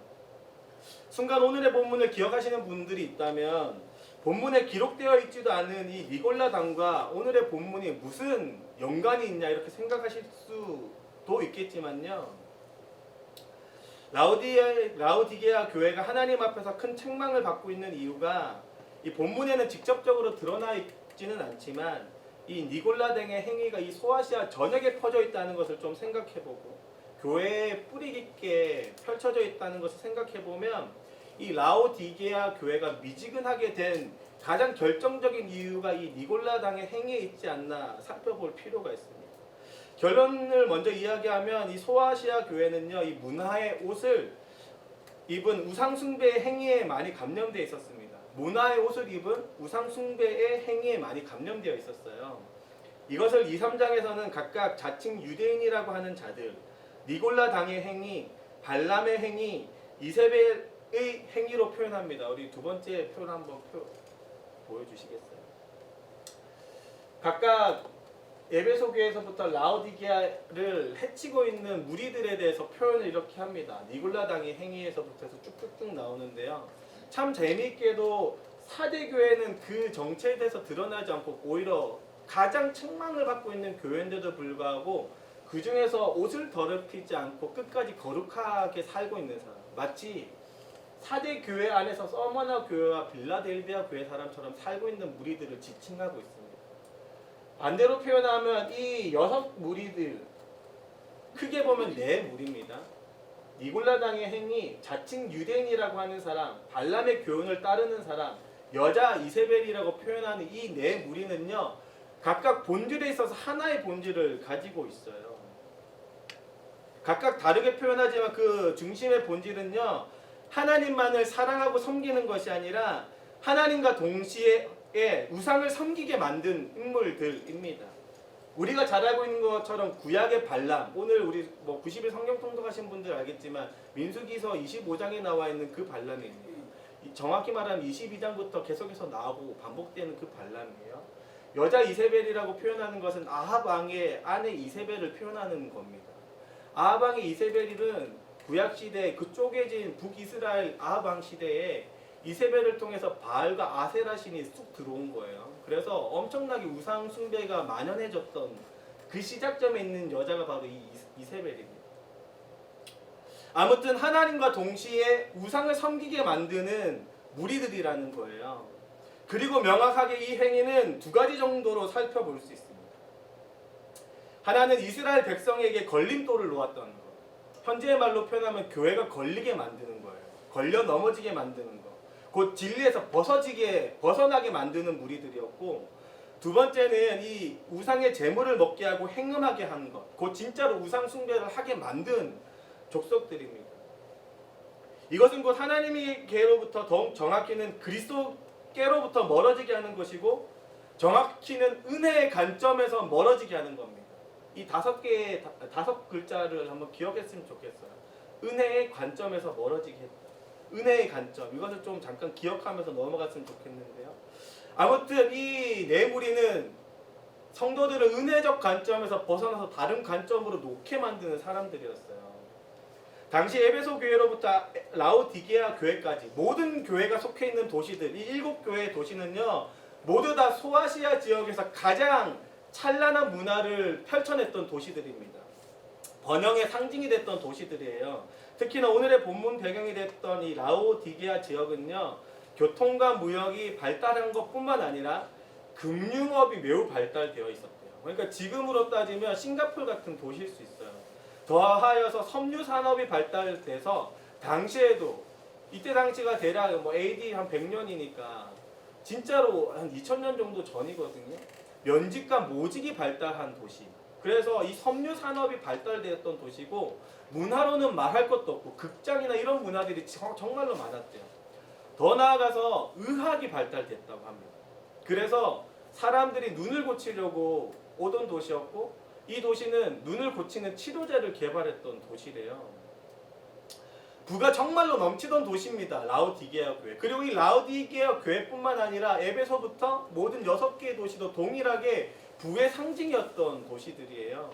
순간 오늘의 본문을 기억하시는 분들이 있다면 본문에 기록되어 있지도 않은 이 니골라 당과 오늘의 본문이 무슨 연관이 있냐 이렇게 생각하실 수도 있겠지만요, 라오디게아 교회가 하나님 앞에서 큰 책망을 받고 있는 이유가 이 본문에는 직접적으로 드러나 있지는 않지만 이 니골라 당의 행위가 이 소아시아 전역에 퍼져 있다는 것을 좀 생각해보고, 교회에 뿌리 깊게 펼쳐져 있다는 것을 생각해보면 이 라오디게아 교회가 미지근하게 된 가장 결정적인 이유가 이 니골라 당의 행위에 있지 않나 살펴볼 필요가 있습니다. 결론을 먼저 이야기하면 이 소아시아 교회는요, 이 문화의 옷을 입은 우상숭배의 행위에 많이 감염되어 있었습니다. 문화의 옷을 입은 우상숭배의 행위에 많이 감염되어 있었어요. 이것을 2, 3장에서는 각각 자칭 유대인이라고 하는 자들, 니골라 당의 행위, 발람의 행위, 이세벨의 행위로 표현합니다. 우리 두 번째 표현 한번 보여주시겠어요? 각각 에베소 교회에서부터 라오디게아를 해치고 있는 무리들에 대해서 표현을 이렇게 합니다. 니골라 당의 행위에서부터 해서 쭉쭉쭉 나오는데요. 참 재미있게도 사대 교회는 그 정체에 대해서 드러나지 않고 오히려 가장 책망을 받고 있는 교회인데도 불구하고 그 중에서 옷을 더럽히지 않고 끝까지 거룩하게 살고 있는 사람, 마치 4대 교회 안에서 서머나 교회와 빌라델비아 교회 사람처럼 살고 있는 무리들을 지칭하고 있습니다. 반대로 표현하면 이 6 무리들, 크게 보면 4 무리입니다. 니골라당의 행위, 자칭 유대인이라고 하는 사람, 발람의 교훈을 따르는 사람, 여자 이세벨이라고 표현하는 이 4 무리는요, 각각 본질에 있어서 하나의 본질을 가지고 있어요. 각각 다르게 표현하지만 그 중심의 본질은요, 하나님만을 사랑하고 섬기는 것이 아니라 하나님과 동시에 우상을 섬기게 만든 인물들입니다. 우리가 잘 알고 있는 것처럼 구약의 발람, 오늘 우리 90일 성경 통독하신 분들 알겠지만 민수기서 25장에 나와 있는 그 발람입니다. 정확히 말하면 22장부터 계속해서 나오고 반복되는 그 발람이에요. 여자 이세벨이라고 표현하는 것은 아합 왕의 아내 이세벨을 표현하는 겁니다. 아합 왕의 이세벨은 구약 시대 그 쪼개진 북이스라엘 아합 왕 시대에 이세벨을 통해서 바알과 아세라 신이 쑥 들어온 거예요. 그래서 엄청나게 우상 숭배가 만연해졌던 그 시작점에 있는 여자가 바로 이 이세벨입니다. 아무튼 하나님과 동시에 우상을 섬기게 만드는 무리들이라는 거예요. 그리고 명확하게 이 행위는 2가지 정도로 살펴볼 수 있습니다. 하나는 이스라엘 백성에게 걸림돌을 놓았던 것. 현재의 말로 표현하면 교회가 걸리게 만드는 거예요. 걸려 넘어지게 만드는 것. 곧 진리에서 벗어나게 만드는 무리들이었고, 2번째는 이 우상의 재물을 먹게 하고 행음하게 한 것. 곧 진짜로 우상 숭배를 하게 만든 족속들입니다. 이것은 곧 하나님의 계로부터, 더욱 정확히는 그리스도께로부터 멀어지게 하는 것이고, 정확히는 은혜의 관점에서 멀어지게 하는 겁니다. 이 5 글자를 한번 기억했으면 좋겠어요. 은혜의 관점에서 멀어지게 했다. 은혜의 관점, 이것을 좀 잠깐 기억하면서 넘어갔으면 좋겠는데요. 아무튼 이 4 무리는 성도들을 은혜적 관점에서 벗어나서 다른 관점으로 놓게 만드는 사람들이었어요. 당시 에베소 교회로부터 라오디게아 교회까지 모든 교회가 속해 있는 도시들, 이 7교회의 도시는요, 모두 다 소아시아 지역에서 가장 찬란한 문화를 펼쳐냈던 도시들입니다. 번영의 상징이 됐던 도시들이에요. 특히나 오늘의 본문 배경이 됐던 이 라오디게아 지역은요, 교통과 무역이 발달한 것뿐만 아니라 금융업이 매우 발달되어 있었대요. 그러니까 지금으로 따지면 싱가포르 같은 도시일 수 있어요. 더하여서 섬유 산업이 발달돼서 당시에도, 이때 당시가 대략 AD 한 100년이니까 진짜로 한 2000년 정도 전이거든요. 면직과 모직이 발달한 도시. 그래서 이 섬유 산업이 발달되었던 도시고, 문화로는 말할 것도 없고 극장이나 이런 문화들이 정말로 많았대요. 더 나아가서 의학이 발달됐다고 합니다. 그래서 사람들이 눈을 고치려고 오던 도시였고, 이 도시는 눈을 고치는 치료제를 개발했던 도시래요. 부가 정말로 넘치던 도시입니다. 라오디게아 교회. 그리고 이 라오디게아 교회뿐만 아니라 에베소부터 모든 6개의 도시도 동일하게 부의 상징이었던 도시들이에요.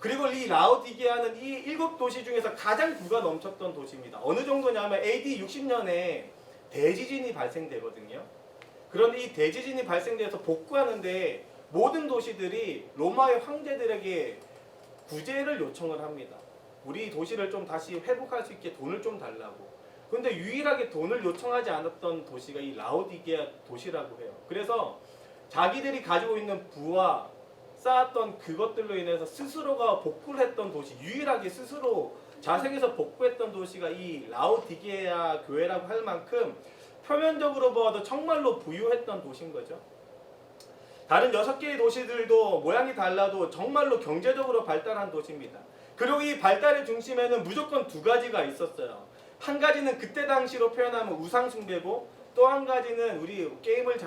그리고 이 라오디게아는 이 7도시 중에서 가장 부가 넘쳤던 도시입니다. 어느 정도냐면 AD 60년에 대지진이 발생되거든요. 그런데 이 대지진이 발생돼서 복구하는데 모든 도시들이 로마의 황제들에게 구제를 요청을 합니다. 우리 도시를 좀 다시 회복할 수 있게 돈을 좀 달라고. 그런데 유일하게 돈을 요청하지 않았던 도시가 이 라오디게아 도시라고 해요. 그래서 자기들이 가지고 있는 부와 쌓았던 그것들로 인해서 스스로가 복구를 했던 도시, 유일하게 스스로 자생해서 복구했던 도시가 이 라오디게아 교회라고 할 만큼 표면적으로 봐도 정말로 부유했던 도시인 거죠. 다른 6개의 도시들도 모양이 달라도 정말로 경제적으로 발달한 도시입니다. 그리고 이 발달의 중심에는 무조건 2가지가 있었어요. 한 가지는 그때 당시로 표현하면 우상 숭배고, 또 한 가지는 우리 게임을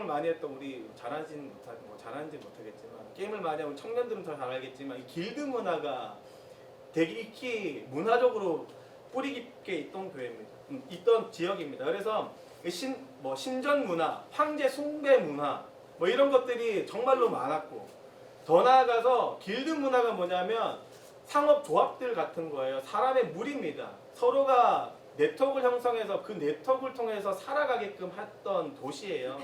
많이 했던 우리 잘하는지 못하겠지만 게임을 많이 하고 청년들은 더 잘 알겠지만 이 길드 문화가 되게 익히 문화적으로 뿌리 깊게 있던 교회입니다. 있던 지역입니다. 그래서 신전 문화, 황제 숭배 문화 이런 것들이 정말로 많았고, 더 나아가서 길드 문화가 뭐냐면 상업 조합들 같은 거예요. 사람의 무리입니다. 서로가 네트워크를 형성해서 그 네트워크를 통해서 살아가게끔 했던 도시예요.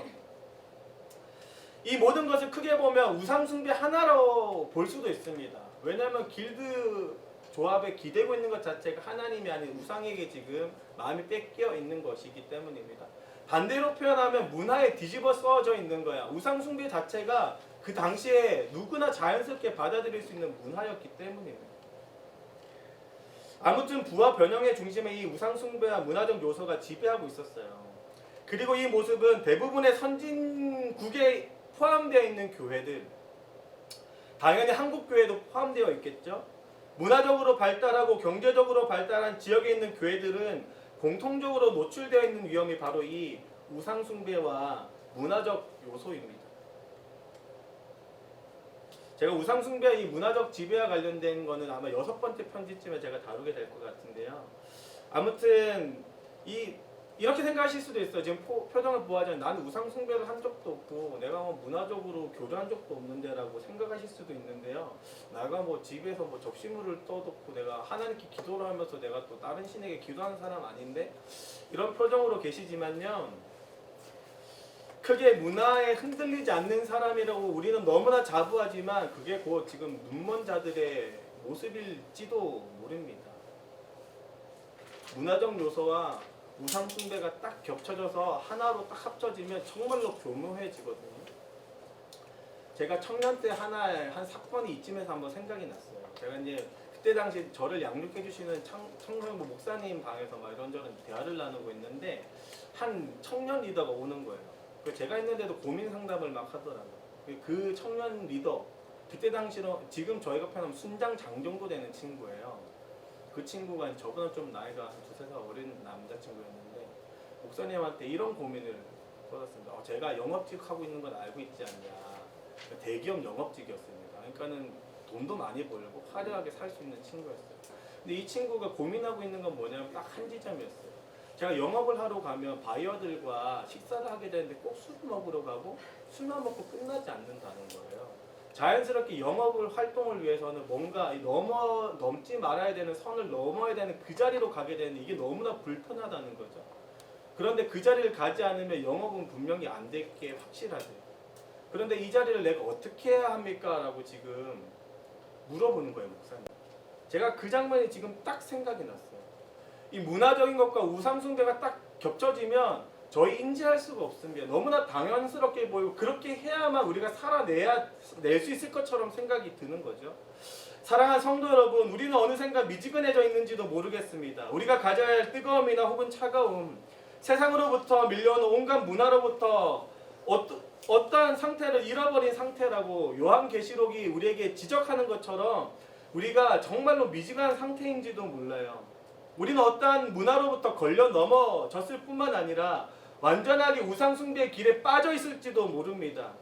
이 모든 것을 크게 보면 우상 숭배 하나로 볼 수도 있습니다. 왜냐하면 길드 조합에 기대고 있는 것 자체가 하나님이 아닌 우상에게 지금 마음이 뺏겨 있는 것이기 때문입니다. 반대로 표현하면 문화에 뒤집어 써져 있는 거야. 우상 숭배 자체가 그 당시에 누구나 자연스럽게 받아들일 수 있는 문화였기 때문입니다. 아무튼 부와 변형의 중심에 이 우상 숭배와 문화적 요소가 지배하고 있었어요. 그리고 이 모습은 대부분의 선진국에 포함되어 있는 교회들, 당연히 한국 교회도 포함되어 있겠죠. 문화적으로 발달하고 경제적으로 발달한 지역에 있는 교회들은 공통적으로 노출되어 있는 위험이 바로 이 우상 숭배와 문화적 요소입니다. 제가 우상 숭배와 이 문화적 지배와 관련된 거는 아마 6번째 편지쯤에 제가 다루게 될 것 같은데요. 아무튼 이렇게 생각하실 수도 있어요. 지금 표정을 보아하자면 나는 우상 숭배를 한 적도 없고 내가 뭐 문화적으로 교류한 적도 없는데 라고 생각하실 수도 있는데요. 내가 뭐 집에서 뭐 접시물을 떠놓고 내가 하나님께 기도를 하면서 내가 또 다른 신에게 기도하는 사람 아닌데 이런 표정으로 계시지만요. 크게 문화에 흔들리지 않는 사람이라고 우리는 너무나 자부하지만 그게 곧 지금 눈먼 자들의 모습일지도 모릅니다. 문화적 요소와 우상 숭배가 딱 겹쳐져서 하나로 딱 합쳐지면 정말로 교묘해지거든요. 제가 청년 때 한 사건이 이쯤에서 한번 생각이 났어요. 제가 이제 그때 당시 저를 양육해 주시는 청소년부 목사님 방에서 막 이런저런 대화를 나누고 있는데 한 청년 리더가 오는 거예요. 제가 있는데도 고민 상담을 막 하더라고요. 그 청년 리더 그때 당시로 지금 저희가 표현하면 순장 장 정도 되는 친구예요. 그 친구가 저보다 좀 나이가 한 2-3살 어린 남자친구였는데 목사님한테 이런 고민을 받았습니다. 제가 영업직 하고 있는 건 알고 있지 않냐. 대기업 영업직이었습니다. 그러니까는 돈도 많이 벌고 화려하게 살 수 있는 친구였어요. 근데 이 친구가 고민하고 있는 건 뭐냐면 딱 한 지점이었어요. 제가 영업을 하러 가면 바이어들과 식사를 하게 되는데 꼭 술 먹으러 가고 술만 먹고 끝나지 않는다는 거예요. 자연스럽게 영업을 활동을 위해서는 뭔가 넘지 말아야 되는 선을 넘어야 되는 그 자리로 가게 되는데 이게 너무나 불편하다는 거죠. 그런데 그 자리를 가지 않으면 영업은 분명히 안 될 게 확실하대요. 그런데 이 자리를 내가 어떻게 해야 합니까? 라고 지금 물어보는 거예요, 목사님. 제가 그 장면이 지금 딱 생각이 났어요. 이 문화적인 것과 우상 숭배가 딱 겹쳐지면 저희 인지할 수가 없습니다. 너무나 당연스럽게 보이고 그렇게 해야만 우리가 낼 수 있을 것처럼 생각이 드는 거죠. 사랑하는 성도 여러분, 우리는 어느샌가 미지근해져 있는지도 모르겠습니다. 우리가 가져야 할 뜨거움이나 혹은 차가움, 세상으로부터 밀려오는 온갖 문화로부터 어떠한 상태를 잃어버린 상태라고 요한계시록이 우리에게 지적하는 것처럼 우리가 정말로 미지근한 상태인지도 몰라요. 우리는 어떠한 문화로부터 걸려 넘어졌을 뿐만 아니라 완전하게 우상 숭배의 길에 빠져 있을지도 모릅니다.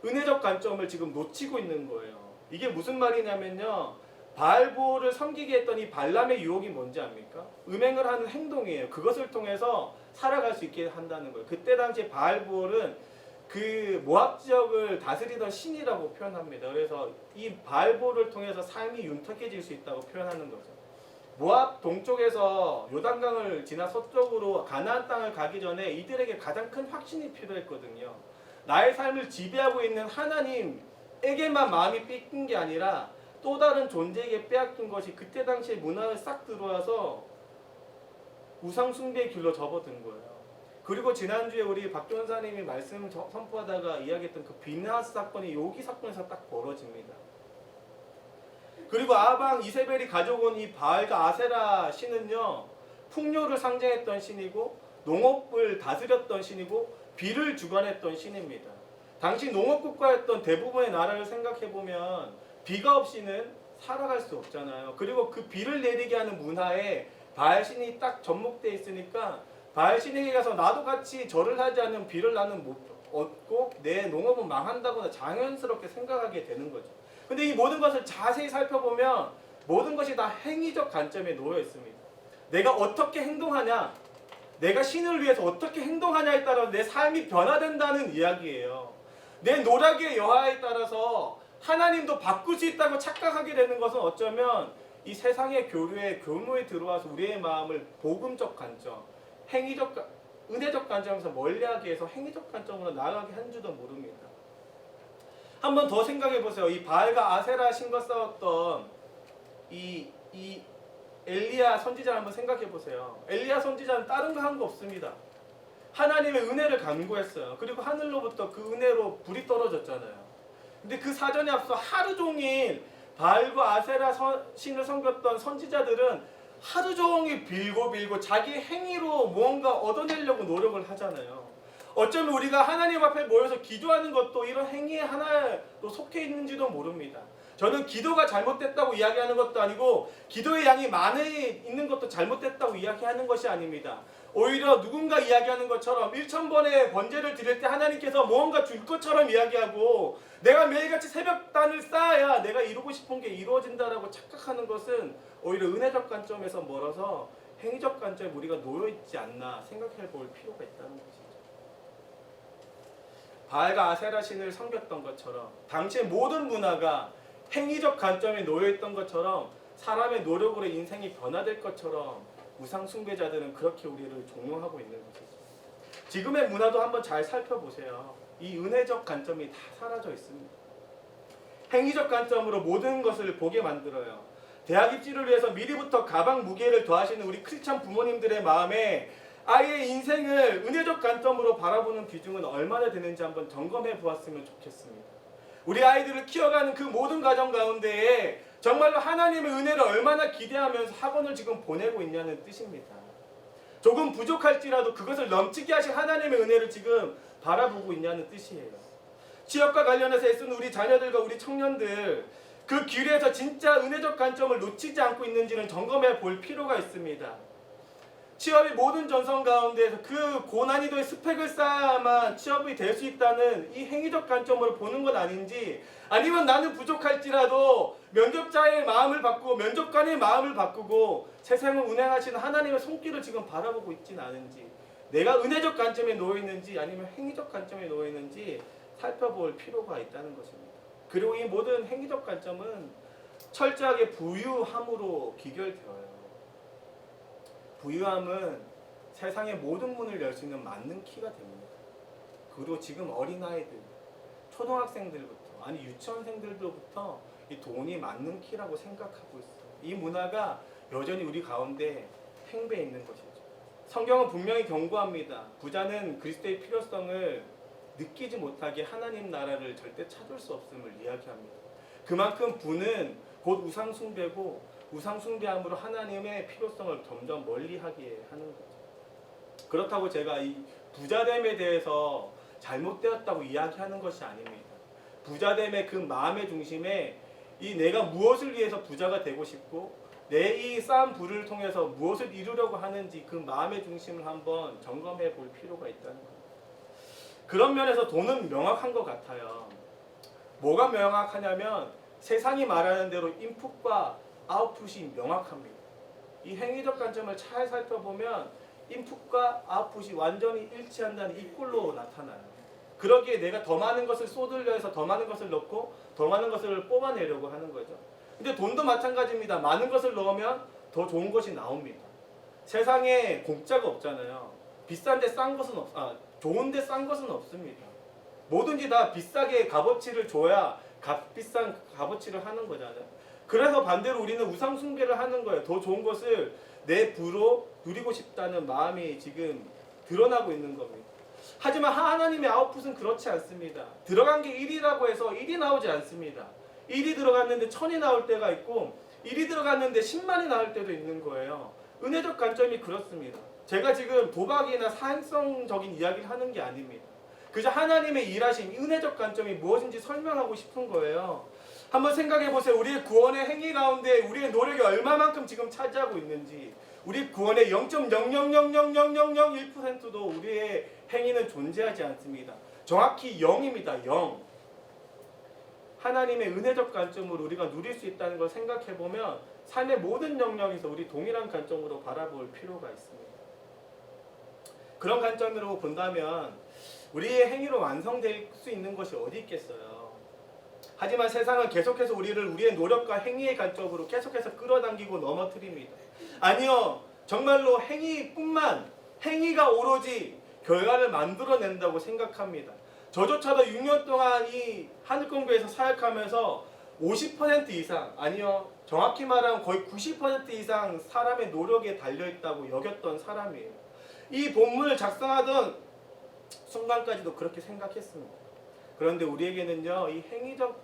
은혜적 관점을 지금 놓치고 있는 거예요. 이게 무슨 말이냐면요. 바알보를 섬기게 했던 이 발람의 유혹이 뭔지 압니까? 음행을 하는 행동이에요. 그것을 통해서 살아갈 수 있게 한다는 거예요. 그때 당시 바알보는 그 모압 지역을 다스리던 신이라고 표현합니다. 그래서 이 바알보를 통해서 삶이 윤택해질 수 있다고 표현하는 거죠. 모압 동쪽에서 요단강을 지나 서쪽으로 가나안 땅을 가기 전에 이들에게 가장 큰 확신이 필요했거든요. 나의 삶을 지배하고 있는 하나님에게만 마음이 뺏긴 게 아니라 또 다른 존재에게 빼앗긴 것이 그때 당시에 문화에 싹 들어와서 우상 숭배의 길로 접어든 거예요. 그리고 지난주에 우리 박 전사님이 말씀 선포하다가 이야기했던 그 빈하스 사건이 여기 사건에서 딱 벌어집니다. 그리고 아방 이세벨이 가져온 이 바알과 아세라 신은요, 풍요를 상징했던 신이고 농업을 다스렸던 신이고 비를 주관했던 신입니다. 당시 농업국가였던 대부분의 나라를 생각해보면 비가 없이는 살아갈 수 없잖아요. 그리고 그 비를 내리게 하는 문화에 바알 신이 딱 접목되어 있으니까 바알 신에게 가서 나도 같이 절을 하지 않으면 비를 나는 못 얻고 내 농업은 망한다거나 자연스럽게 생각하게 되는 거죠. 근데 이 모든 것을 자세히 살펴보면 모든 것이 다 행위적 관점에 놓여 있습니다. 내가 어떻게 행동하냐, 내가 신을 위해서 어떻게 행동하냐에 따라 내 삶이 변화된다는 이야기예요. 내 노력의 여하에 따라서 하나님도 바꿀 수 있다고 착각하게 되는 것은 어쩌면 이 세상의 교묘에 들어와서 우리의 마음을 복음적 관점, 은혜적 관점에서 멀리하게 해서 행위적 관점으로 나아가게 한 줄도 모릅니다. 한 번 더 생각해 보세요. 이 바알과 아세라 신과 싸웠던 이 이 엘리야 선지자를 한번 생각해 보세요. 엘리야 선지자는 다른 거 한 거 없습니다. 하나님의 은혜를 간구했어요. 그리고 하늘로부터 그 은혜로 불이 떨어졌잖아요. 근데 그 사전에 앞서 하루 종일 바알과 아세라 신을 섬겼던 선지자들은 하루 종일 빌고 자기 행위로 무언가 얻어내려고 노력을 하잖아요. 어쩌면 우리가 하나님 앞에 모여서 기도하는 것도 이런 행위에 하나도 속해 있는지도 모릅니다. 저는 기도가 잘못됐다고 이야기하는 것도 아니고 기도의 양이 많이 있는 것도 잘못됐다고 이야기하는 것이 아닙니다. 오히려 누군가 이야기하는 것처럼 1000번의 번제를 드릴 때 하나님께서 무언가 줄 것처럼 이야기하고 내가 매일같이 새벽단을 쌓아야 내가 이루고 싶은 게 이루어진다라고 착각하는 것은 오히려 은혜적 관점에서 멀어서 행위적 관점에 우리가 놓여있지 않나 생각해 볼 필요가 있다는 것이죠. 바알과 아세라 신을 섬겼던 것처럼 당시의 모든 문화가 행위적 관점에 놓여있던 것처럼 사람의 노력으로 인생이 변화될 것처럼 우상 숭배자들은 그렇게 우리를 종용하고 있는 것이죠. 지금의 문화도 한번 잘 살펴보세요. 이 은혜적 관점이 다 사라져 있습니다. 행위적 관점으로 모든 것을 보게 만들어요. 대학 입시를 위해서 미리부터 가방 무게를 더하시는 우리 크리스찬 부모님들의 마음에 아이의 인생을 은혜적 관점으로 바라보는 비중은 얼마나 되는지 한번 점검해 보았으면 좋겠습니다. 우리 아이들을 키워가는 그 모든 과정 가운데에 정말로 하나님의 은혜를 얼마나 기대하면서 학원을 지금 보내고 있냐는 뜻입니다. 조금 부족할지라도 그것을 넘치게 하신 하나님의 은혜를 지금 바라보고 있냐는 뜻이에요. 취업과 관련해서 애쓰는 우리 자녀들과 우리 청년들 그 길에서 진짜 은혜적 관점을 놓치지 않고 있는지는 점검해 볼 필요가 있습니다. 취업의 모든 전선 가운데에서 그 고난이도의 스펙을 쌓아야만 취업이 될 수 있다는 이 행위적 관점으로 보는 건 아닌지, 아니면 나는 부족할지라도 면접자의 마음을 바꾸고 면접관의 마음을 바꾸고 세상을 운행하시는 하나님의 손길을 지금 바라보고 있지는 않은지, 내가 은혜적 관점에 놓여 있는지 아니면 행위적 관점에 놓여 있는지 살펴볼 필요가 있다는 것입니다. 그리고 이 모든 행위적 관점은 철저하게 부유함으로 귀결되어요. 부유함은 세상의 모든 문을 열 수 있는 만능 키가 됩니다. 그리고 지금 어린아이들, 초등학생들부터 아니 유치원생들로부터 이 돈이 만능 키라고 생각하고 있어요. 이 문화가 여전히 우리 가운데 팽배해 있는 것이죠. 성경은 분명히 경고합니다. 부자는 그리스도의 필요성을 느끼지 못하게 하나님 나라를 절대 찾을 수 없음을 이야기합니다. 그만큼 부는 곧 우상 숭배고 우상 숭배함으로 하나님의 필요성을 점점 멀리하게 하는 거죠. 그렇다고 제가 이 부자됨에 대해서 잘못되었다고 이야기하는 것이 아닙니다. 부자됨의 그 마음의 중심에 이 내가 무엇을 위해서 부자가 되고 싶고 내 이 쌓은 부를 통해서 무엇을 이루려고 하는지 그 마음의 중심을 한번 점검해 볼 필요가 있다는 겁니다. 그런 면에서 돈은 명확한 것 같아요. 뭐가 명확하냐면 세상이 말하는 대로 인풋과 아웃풋이 명확합니다. 이 행위적 관점을 잘 살펴보면 인풋과 아웃풋이 완전히 일치한다는 이 꼴로 나타나요. 그러기에 내가 더 많은 것을 쏟으려 해서 더 많은 것을 넣고 더 많은 것을 뽑아내려고 하는 거죠. 근데 돈도 마찬가지입니다. 많은 것을 넣으면 더 좋은 것이 나옵니다. 세상에 공짜가 없잖아요. 비싼데 싼 것은 좋은데 싼 것은 없습니다. 뭐든지 다 비싸게 값어치를 줘야 비싼 값어치를 하는 거잖아요. 그래서 반대로 우리는 우상 숭배를 하는 거예요. 더 좋은 것을 내 부로 누리고 싶다는 마음이 지금 드러나고 있는 겁니다. 하지만 하나님의 아웃풋은 그렇지 않습니다. 들어간 게 1이라고 해서 1이 나오지 않습니다. 1이 들어갔는데 1000이 나올 때가 있고 1이 들어갔는데 10만이 나올 때도 있는 거예요. 은혜적 관점이 그렇습니다. 제가 지금 도박이나 사행성적인 이야기를 하는 게 아닙니다. 그저 하나님의 일하심, 은혜적 관점이 무엇인지 설명하고 싶은 거예요. 한번 생각해 보세요. 우리의 구원의 행위 가운데 우리의 노력이 얼마만큼 지금 차지하고 있는지. 우리 구원의 0.0000001%도 우리의 행위는 존재하지 않습니다. 정확히 0입니다. 0. 하나님의 은혜적 관점으로 우리가 누릴 수 있다는 걸 생각해 보면 삶의 모든 영역에서 우리 동일한 관점으로 바라볼 필요가 있습니다. 그런 관점으로 본다면 우리의 행위로 완성될 수 있는 것이 어디 있겠어요. 하지만 세상은 계속해서 우리를 우리의 노력과 행위의 관점으로 계속해서 끌어당기고 넘어뜨립니다. 아니요. 정말로 행위가 오로지 결과를 만들어낸다고 생각합니다. 저조차도 6년 동안 이 하늘공부에서 사역하면서 50% 이상, 아니요, 정확히 말하면 거의 90% 이상 사람의 노력에 달려있다고 여겼던 사람이에요. 이 본문을 작성하던 순간까지도 그렇게 생각했습니다. 그런데 우리에게는요, 이 행위적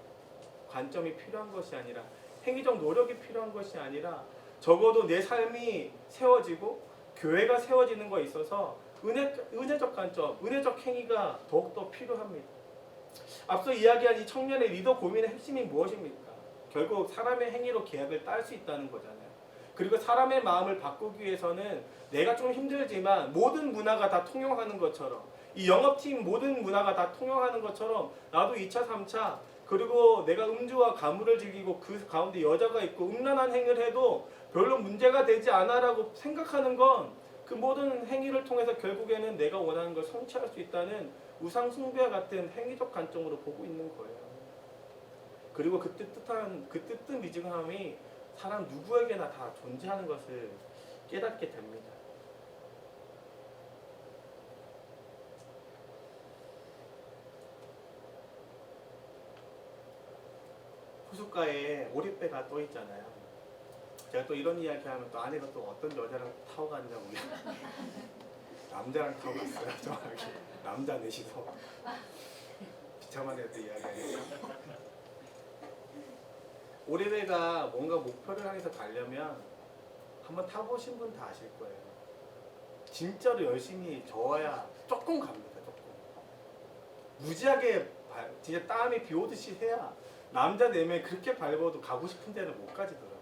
관점이 필요한 것이 아니라, 행위적 노력이 필요한 것이 아니라, 적어도 내 삶이 세워지고 교회가 세워지는 것에 있어서 은혜적 관점, 은혜적 행위가 더욱더 필요합니다. 앞서 이야기한 이 청년의 리더 고민의 핵심이 무엇입니까? 결국 사람의 행위로 계약을 딸 수 있다는 거잖아요. 그리고 사람의 마음을 바꾸기 위해서는 내가 좀 힘들지만 모든 문화가 다 통용하는 것처럼, 이 영업팀 모든 문화가 다 통용하는 것처럼 나도 2차, 3차, 그리고 내가 음주와 가물을 즐기고 그 가운데 여자가 있고 음란한 행위를 해도 별로 문제가 되지 않아라고 생각하는 건 그 모든 행위를 통해서 결국에는 내가 원하는 걸 성취할 수 있다는 우상 숭배와 같은 행위적 관점으로 보고 있는 거예요. 그리고 그 뜨뜻미지근함이 사람 누구에게나 다 존재하는 것을 깨닫게 됩니다. 호숫가에 오리배가 떠 있잖아요. 제가 또 이런 이야기하면 또 아내가 또 어떤 여자랑 타고 갔냐고 남자랑 타고 갔어요. 정확히 남자 넷이서 비참한 애들 이야기하니까 오리배가 뭔가 목표를 향해서 가려면 한번 타보신 분 다 아실 거예요. 진짜로 열심히 저어야 조금 갑니다. 조금 무지하게 진짜 땀이 비 오듯이 해야 남자 4명이 그렇게 밟아도 가고 싶은 데는 못 가지더라고요.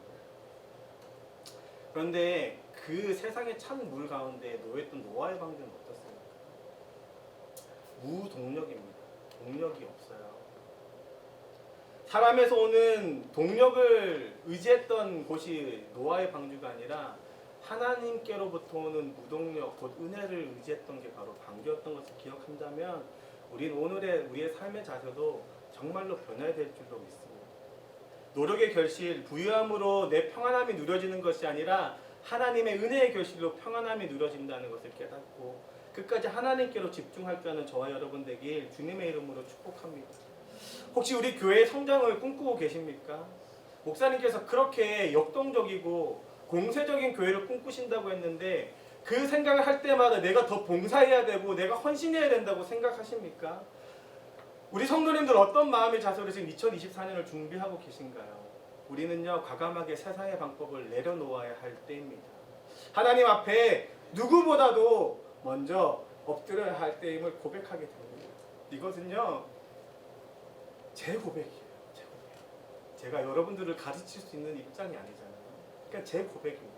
그런데 그 세상의 찬 물 가운데 놓였던 노아의 방주는 어떻습니까? 무동력입니다. 동력이 없어요. 사람에서 오는 동력을 의지했던 곳이 노아의 방주가 아니라 하나님께로부터 오는 무동력, 곧 은혜를 의지했던 게 바로 방주였던 것을 기억한다면 우리는 우리의 삶의 자세도 정말로 변해야 될 줄로 믿습니다. 노력의 결실, 부유함으로 내 평안함이 누려지는 것이 아니라 하나님의 은혜의 결실로 평안함이 누려진다는 것을 깨닫고 끝까지 하나님께로 집중할 줄 아는 저와 여러분 되길 주님의 이름으로 축복합니다. 혹시 우리 교회의 성장을 꿈꾸고 계십니까? 목사님께서 그렇게 역동적이고 공세적인 교회를 꿈꾸신다고 했는데 그 생각을 할 때마다 내가 더 봉사해야 되고 내가 헌신해야 된다고 생각하십니까? 우리 성도님들 어떤 마음의 자세로 지금 2024년을 준비하고 계신가요? 우리는요, 과감하게 세상의 방법을 내려놓아야 할 때입니다. 하나님 앞에 누구보다도 먼저 엎드려야 할 때임을 고백하게 됩니다. 이것은요, 제 고백이에요. 제 고백. 제가 여러분들을 가르칠 수 있는 입장이 아니잖아요. 그러니까 제 고백입니다.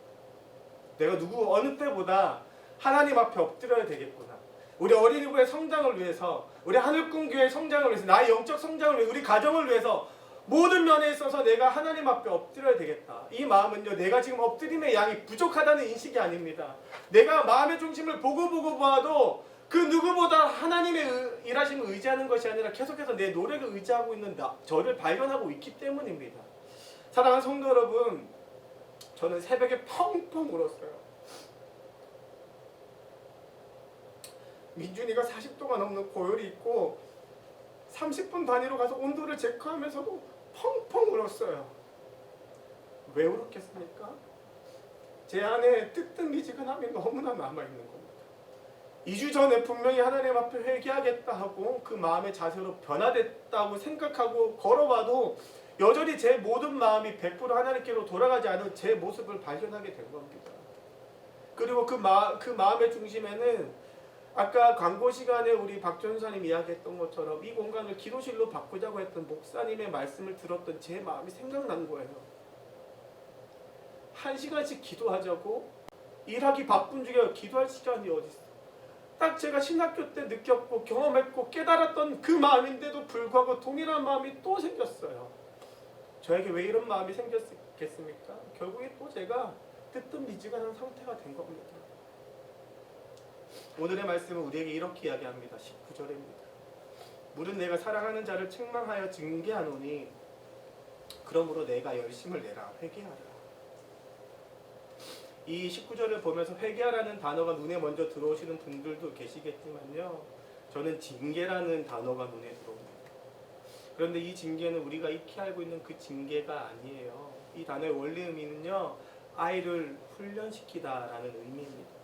내가 어느 때보다 하나님 앞에 엎드려야 되겠구나. 우리 어린이부의 성장을 위해서, 우리 하늘꿈교회의 성장을 위해서, 나의 영적 성장을 위해서, 우리 가정을 위해서 모든 면에 있어서 내가 하나님 앞에 엎드려야 되겠다. 이 마음은요, 내가 지금 엎드림의 양이 부족하다는 인식이 아닙니다. 내가 마음의 중심을 보고 봐도 그 누구보다 하나님의 일하심을 의지하는 것이 아니라 계속해서 내 노력을 의지하고 있는 저를 발견하고 있기 때문입니다. 사랑하는 성도 여러분, 저는 새벽에 펑펑 울었어요. 민준이가 40도가 넘는 고열이 있고 30분 단위로 가서 온도를 체크하면서도 펑펑 울었어요. 왜 울었겠습니까? 제 안에 뜨뜻미지근함이 너무나 남아있는 겁니다. 2주 전에 분명히 하나님 앞에 회개하겠다 하고 그 마음의 자세로 변화됐다고 생각하고 걸어봐도 여전히 제 모든 마음이 100% 하나님께로 돌아가지 않은 제 모습을 발견하게 된 겁니다. 그리고 그 마음의 중심에는 아까 광고 시간에 우리 박전사님 이야기했던 것처럼 이 공간을 기도실로 바꾸자고 했던 목사님의 말씀을 들었던 제 마음이 생각난 거예요. 1시간씩 기도하자고? 일하기 바쁜 중에 기도할 시간이 어디 있어? 딱 제가 신학교 때 느꼈고 경험했고 깨달았던 그 마음인데도 불구하고 동일한 마음이 또 생겼어요. 저에게 왜 이런 마음이 생겼겠습니까? 결국에 또 제가 뜨뜻미지근한 상태가 된 겁니다. 오늘의 말씀은 우리에게 이렇게 이야기합니다. 19절입니다. 물은 내가 사랑하는 자를 책망하여 징계하노니 그러므로 내가 열심을 내라 회개하라. 이 19절을 보면서 회개하라는 단어가 눈에 먼저 들어오시는 분들도 계시겠지만요, 저는 징계라는 단어가 눈에 들어옵니다. 그런데 이 징계는 우리가 익히 알고 있는 그 징계가 아니에요. 이 단어의 원래 의미는요, 아이를 훈련시키다라는 의미입니다.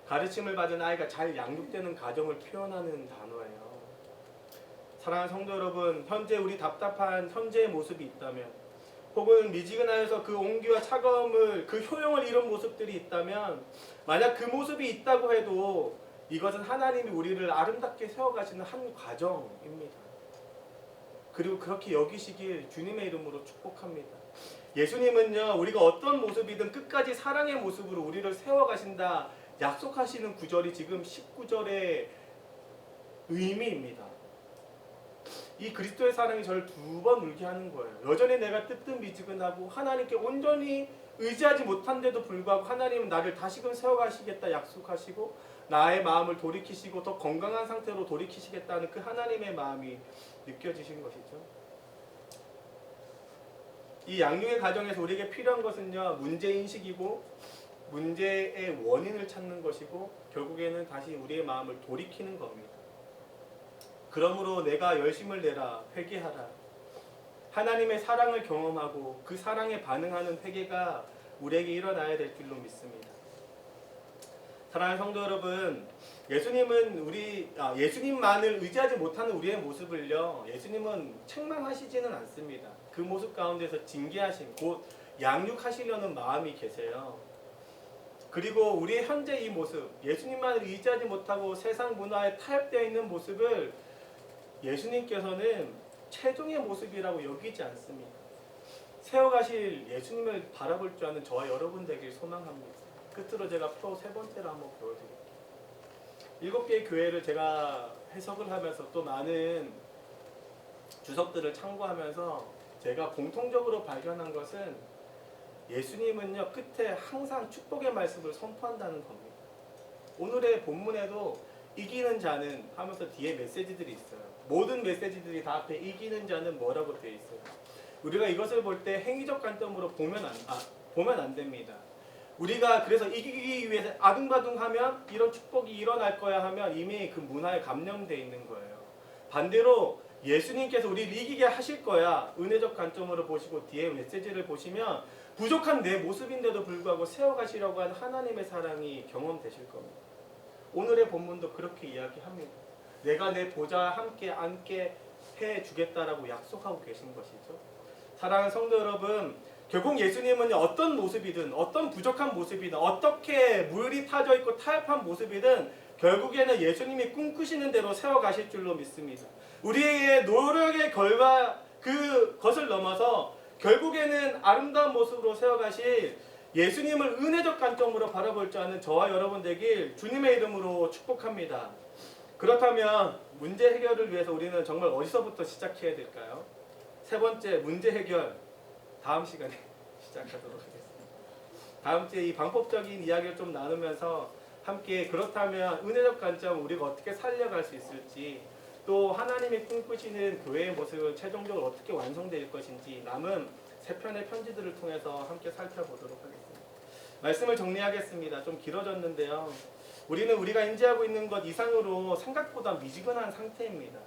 가르침을 받은 아이가 잘 양육되는 가정을 표현하는 단어예요. 사랑하는 성도 여러분, 현재 우리 답답한 현재의 모습이 있다면, 혹은 미지근하여서 그 온기와 차가움을, 그 효용을 잃은 모습들이 있다면, 만약 그 모습이 있다고 해도 이것은 하나님이 우리를 아름답게 세워가시는 한 과정입니다. 그리고 그렇게 여기시길 주님의 이름으로 축복합니다. 예수님은요, 우리가 어떤 모습이든 끝까지 사랑의 모습으로 우리를 세워가신다 약속하시는 구절이 지금 19절의 의미입니다. 이 그리스도의 사랑이 저를 2번 울게 하는 거예요. 여전히 내가 뜨뜻미지근하고 하나님께 온전히 의지하지 못한데도 불구하고 하나님은 나를 다시금 세워가시겠다 약속하시고 나의 마음을 돌이키시고 더 건강한 상태로 돌이키시겠다는 그 하나님의 마음이 느껴지신 것이죠. 이 양육의 과정에서 우리에게 필요한 것은요, 문제인식이고 문제의 원인을 찾는 것이고 결국에는 다시 우리의 마음을 돌이키는 겁니다. 그러므로 내가 열심을 내라, 회개하라. 하나님의 사랑을 경험하고 그 사랑에 반응하는 회개가 우리에게 일어나야 될 줄로 믿습니다. 사랑하는 성도 여러분, 예수님만을 의지하지 못하는 우리의 모습을요, 예수님은 책망하시지는 않습니다. 그 모습 가운데서 징계하신, 곧 양육하시려는 마음이 계세요. 그리고 우리의 현재 이 모습, 예수님만을 의지하지 못하고 세상 문화에 타협되어 있는 모습을 예수님께서는 최종의 모습이라고 여기지 않습니다. 세워가실 예수님을 바라볼 줄 아는 저와 여러분 되길 소망합니다. 끝으로 제가 또 3번째로 한번 보여드릴게요. 7개의 교회를 제가 해석을 하면서 또 많은 주석들을 참고하면서 제가 공통적으로 발견한 것은 예수님은요, 끝에 항상 축복의 말씀을 선포한다는 겁니다. 오늘의 본문에도 이기는 자는 하면서 뒤에 메시지들이 있어요. 모든 메시지들이 다 앞에 이기는 자는 뭐라고 되어 있어요. 우리가 이것을 볼 때 행위적 관점으로 보면 안 됩니다. 우리가 그래서 이기기 위해서 아둥바둥하면 이런 축복이 일어날 거야 하면 이미 그 문화에 감염되어 있는 거예요. 반대로 예수님께서 우리를 이기게 하실 거야, 은혜적 관점으로 보시고 뒤에 메시지를 보시면 부족한 내 모습인데도 불구하고 세워가시려고 한 하나님의 사랑이 경험되실 겁니다. 오늘의 본문도 그렇게 이야기합니다. 내가 내 보좌와 함께 앉게 해주겠다라고 약속하고 계신 것이죠. 사랑하는 성도 여러분, 결국 예수님은 어떤 모습이든 어떤 부족한 모습이든 어떻게 물이 타져 있고 타협한 모습이든 결국에는 예수님이 꿈꾸시는 대로 세워가실 줄로 믿습니다. 우리의 노력의 결과 그것을 넘어서 결국에는 아름다운 모습으로 세워가실 예수님을 은혜적 관점으로 바라볼 줄 아는 저와 여러분 되길 주님의 이름으로 축복합니다. 그렇다면 문제 해결을 위해서 우리는 정말 어디서부터 시작해야 될까요? 3번째, 문제 해결 다음 시간에 시작하도록 하겠습니다. 다음 주에 이 방법적인 이야기를 좀 나누면서 함께 그렇다면 은혜적 관점 우리가 어떻게 살려갈 수 있을지, 또 하나님이 꿈꾸시는 교회의 모습을 최종적으로 어떻게 완성될 것인지 남은 3편의 편지들을 통해서 함께 살펴보도록 하겠습니다. 말씀을 정리하겠습니다. 좀 길어졌는데요. 우리는 우리가 인지하고 있는 것 이상으로 생각보다 미지근한 상태입니다.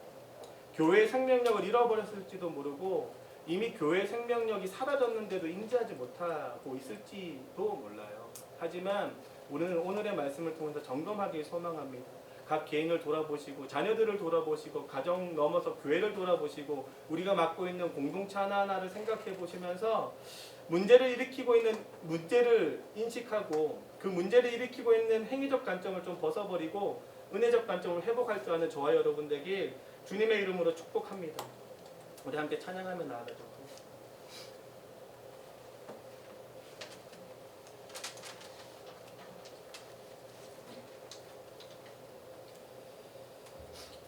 교회의 생명력을 잃어버렸을지도 모르고 이미 교회의 생명력이 사라졌는데도 인지하지 못하고 있을지도 몰라요. 하지만 우리는 오늘의 말씀을 통해서 점검하길 소망합니다. 각 개인을 돌아보시고 자녀들을 돌아보시고 가정 넘어서 교회를 돌아보시고 우리가 맡고 있는 공동체 하나하나를 생각해 보시면서 문제를 일으키고 있는 문제를 인식하고 그 문제를 일으키고 있는 행위적 관점을 좀 벗어버리고 은혜적 관점을 회복할 줄 아는 저와 여러분 되길 주님의 이름으로 축복합니다. 우리 함께 찬양하며 나아가죠.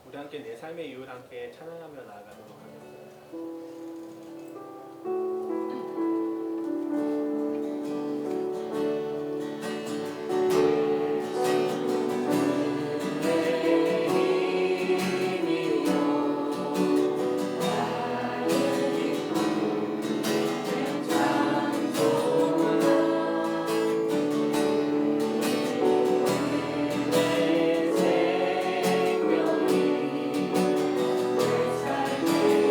우리 함께 내 삶의 이유를 함께 찬양하며 나아가도록 하겠습니다. 내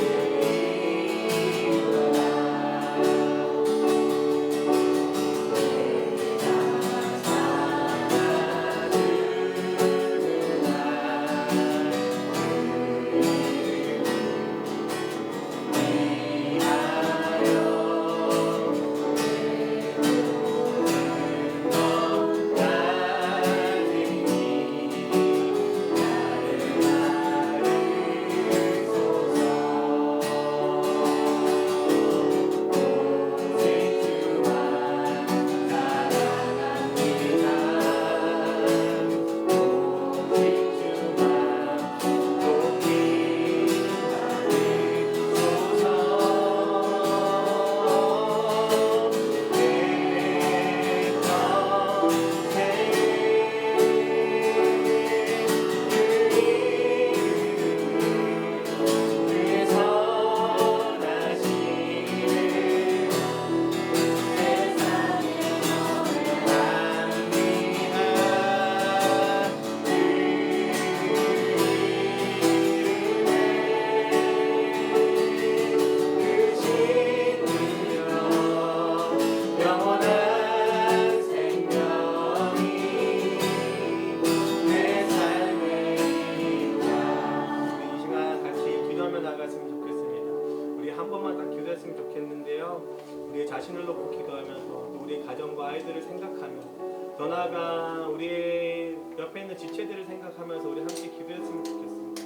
자신을 놓고 기도하면서 또 우리 가정과 아이들을 생각하며 더 나아가 우리 옆에 있는 지체들을 생각하면서 우리 함께 기도했으면 좋겠습니다.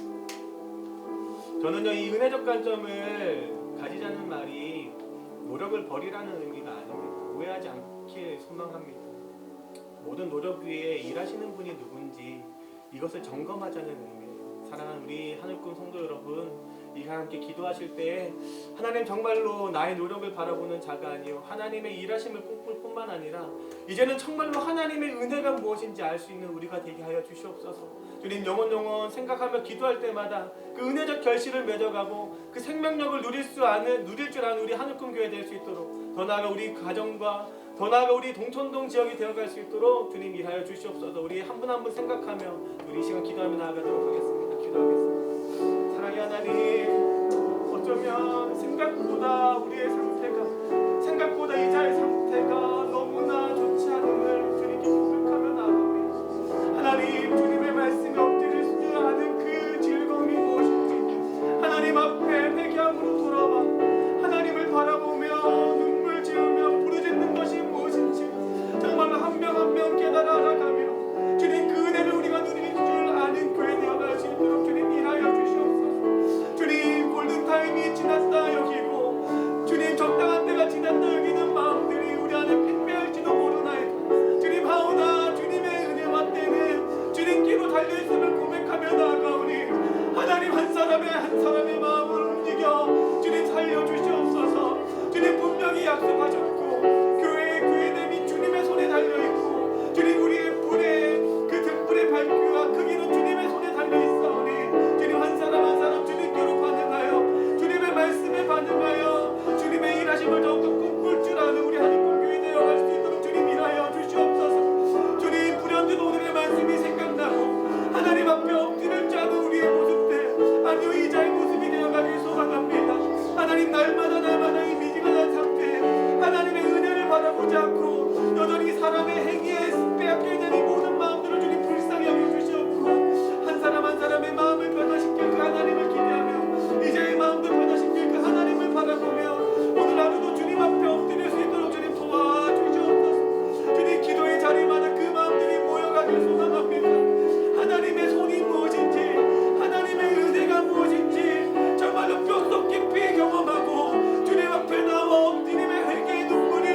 저는요, 이 은혜적 관점을 가지자는 말이 노력을 버리라는 의미가 아닙니다. 오해하지 않길 소망합니다. 모든 노력 위에 일하시는 분이 누군지 이것을 점검하자는 의미예요. 사랑하는 우리 하늘꿈 성도 여러분, 이 함께 기도하실 때 하나님 정말로 나의 노력을 바라보는 자가 아니요 하나님의 일하심을 꿈꿀 뿐만 아니라 이제는 정말로 하나님의 은혜가 무엇인지 알 수 있는 우리가 되게 하여 주시옵소서. 주님, 영원 생각하며 기도할 때마다 그 은혜적 결실을 맺어가고 그 생명력을 누릴 줄 아는 우리 하늘꿈 교회 될 수 있도록, 더 나아가 우리 가정과 더 나아가 우리 동천동 지역이 되어갈 수 있도록 주님 일하여 주시옵소서. 우리 한 분 한 분 생각하며 우리 이 시간 기도하며 나아가도록 하겠습니다. 기도하겠습니다. 사랑의 하나님, 어쩌면 생각보다 우리의 상태가, 생각보다 이자의 상태가 너무나 좋지 않음을 주님께 고백하며 나아갑니다. 하나님, 주님의 말씀에 엎드릴 수 아는 그 즐거움이 무엇인지 하나님 앞에 회개함으로 돌아와 하나님을 바라보며 눈물 지으며 부르짖는 것이 무엇인지 정말로 한 명 한 명 깨달아 알아가며 주님, 그 은혜를 우리가 누릴 줄 아는 교회 되어갈 수 있도록 주님 일하여 주시옵소서. 주님, 골든타임이 지났다 여기고 주님, 적당한 때가 지났다 여기는 마음들이 우리 안에 팽배할지도 모르나이다. 주님, 하오나 주님의 은혜와 때는 주님께로 달려있음을 고백하며 나아가오니 하나님, 한 사람의 마음을 움직여 주님 살려주시옵소서. 주님, 분명히 약속하셨고 교회의 교회됨이 주님의 손에 달려있고 주님, 우리의 불의 그 등불의 밝기와 크기는 주님의 손에 달려있사오니 주님, 한 사람 한 사람 주님께로 반응하여 주님의 말씀에 반응하여 주님의 일하심을 더욱더 꿈꿀 줄 아는 우리 하늘꿈 교회 되어갈 수 있도록 주님 일하여 주시옵소서. 주님, 불현듯 오늘의 말씀이 생각나고 하나님 앞에 엎드릴 줄 아는 우리의 모습들 아니요 이자의 모습이 되어가길 소망합니다. 하나님, 날마다 이 미지근한 상태 하나님의 은혜를 바라보지 않고 여전히 사람의 행위에 빼앗겨 있는 이 모든 마음들을 주님 불쌍히 여겨주시옵고 한 사람 한 사람의 마음을 변화시킬 그 하나님을 기대하며 이제의 마음도 변화시킬 그 하나님을 바라보며 오늘 하루도 주님 앞에 엎드릴 수 있도록 주님 도와주시옵소서. 주님, 기도의 자리마다 그 마음들이 모여가길 소망합니다. 하나님의 손이 무엇인지 하나님의 은혜가 무엇인지 정말로 뼛속 깊이 경험하고 주님 앞에 나와 엎드림의 회개의 눈물이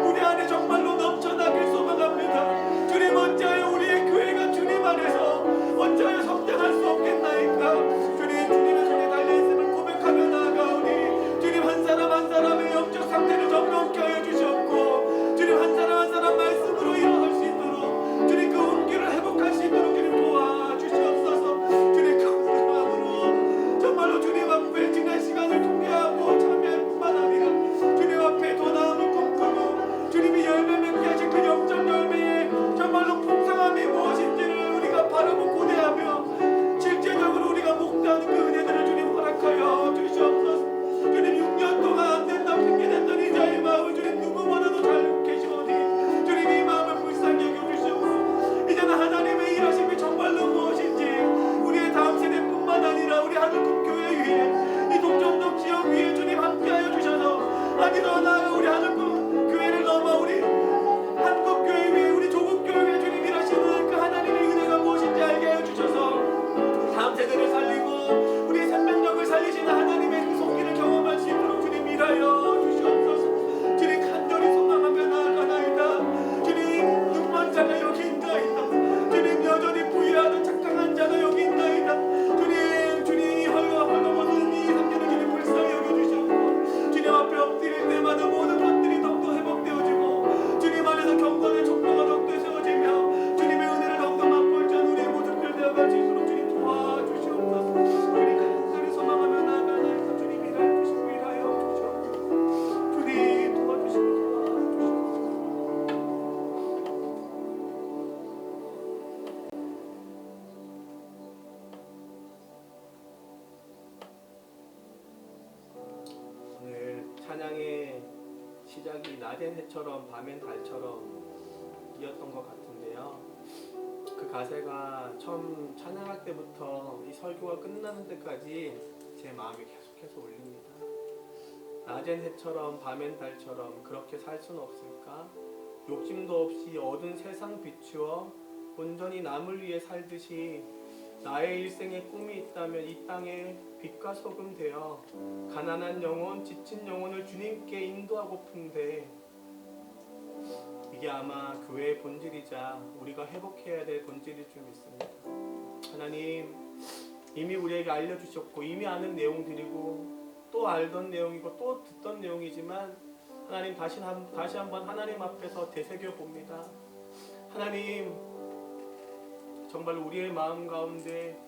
우리 안에 정말로 넘쳐나길 소망합니다. 주님, 어찌하여 우리의 교회가 주님 안에서 어찌하여 성장할 수 없겠나이까. 주님, 주님의 손에 달려있음을 고백하며 나아가오니 주님, 한 사람 한 사람의 영적 상태를 점검케 하여 주시옵고 주님, 한 사람 말씀으로 일어날 수 있도록 주님, 그 온기를 회복할 수 있도록 주님 도와주시옵소서. 주님, 감사함으로 정말로 주님 앞에 지난 시간을 통회하고 참여할 뿐만 아니라 주님 앞에 더 나음을 꿈꾸고 주님이 열매 맺게 하신 그 영적 열매의 정말로 풍성함이 무엇인지를 우리가 바라보고 고대하며 실제적으로 우리가 목도하는 그 은혜들을 주님 허락하여 주시옵소서. 주님, 6년 동안 안 된다 핑계댔던 이자의 마음을 주님 누구보다도 잘 계시오니 주님, 이 마음을 불쌍히 여겨주시옵소서. 이제는 하나님의 일하심이 정말로 무엇인지 우리의 다음 세대뿐만 아니라 우리 하늘꿈 교회 위에 이 동정동 지역 위에 주님 함께하여 주셔서 아니 더 나아가 우리 하늘꿈 교회를 넘어 우리 한국 교회 위에 우리 조국 교회 위에 주님 일하시는 그 하나님의 은혜가 무엇인지 알게 하여 주셔서 다음 세대를 살리고 우리의 생명력을 살리시는 하나님의 그 손길을 경험할 수 있도록 주님 일하여 주시옵소서. 주님, 간절히 소망하며 나아가나이다. 주님, 눈먼 자가 여기 있나이다. 주님, 여전히 부유하던 착각한 자가 여기 있나이다. 주님, 헐거벗은 이 상태를 주님 불쌍히 여겨주시옵고 주님 앞에 엎드릴 때마다 모든 것들이 더욱더 회복되어지고 주님 안에서 경건의 촉구가 더욱더 세워지며 주님의 은혜를 더욱더 맛볼 줄 아는 우리의 모습들 되어갈 수 있도록 주님 도와주시옵소서. 주님, 간절히 소망하며 나아가나이다. 주님, 일하여 주시고 일하여 주시옵소서. 주님, 도와주시고 오늘 찬양의 시작이 낮엔 해처럼 밤엔 달처럼 이었던 것 같은데요. 그 가사가 처음 찬양할 때부터 이 설교가 끝나는 때까지 제 마음에 계속해서 울립니다. 낮엔 해처럼 밤엔 달처럼 그렇게 살 수는 없을까? 욕심도 없이 얻은 세상 비추어 온전히 남을 위해 살듯이 나의 일생에 꿈이 있다면 이 땅에 빛과 소금 되어 가난한 영혼, 지친 영혼을 주님께 인도하고픈데 이게 아마 교회의 본질이자 우리가 회복해야 될 본질일 줄 믿습니다. 하나님 이미 우리에게 알려주셨고 이미 아는 내용들이고 또 알던 내용이고 또 듣던 내용이지만 하나님 다시 한번 하나님 앞에서 되새겨 봅니다. 하나님 정말 우리의 마음 가운데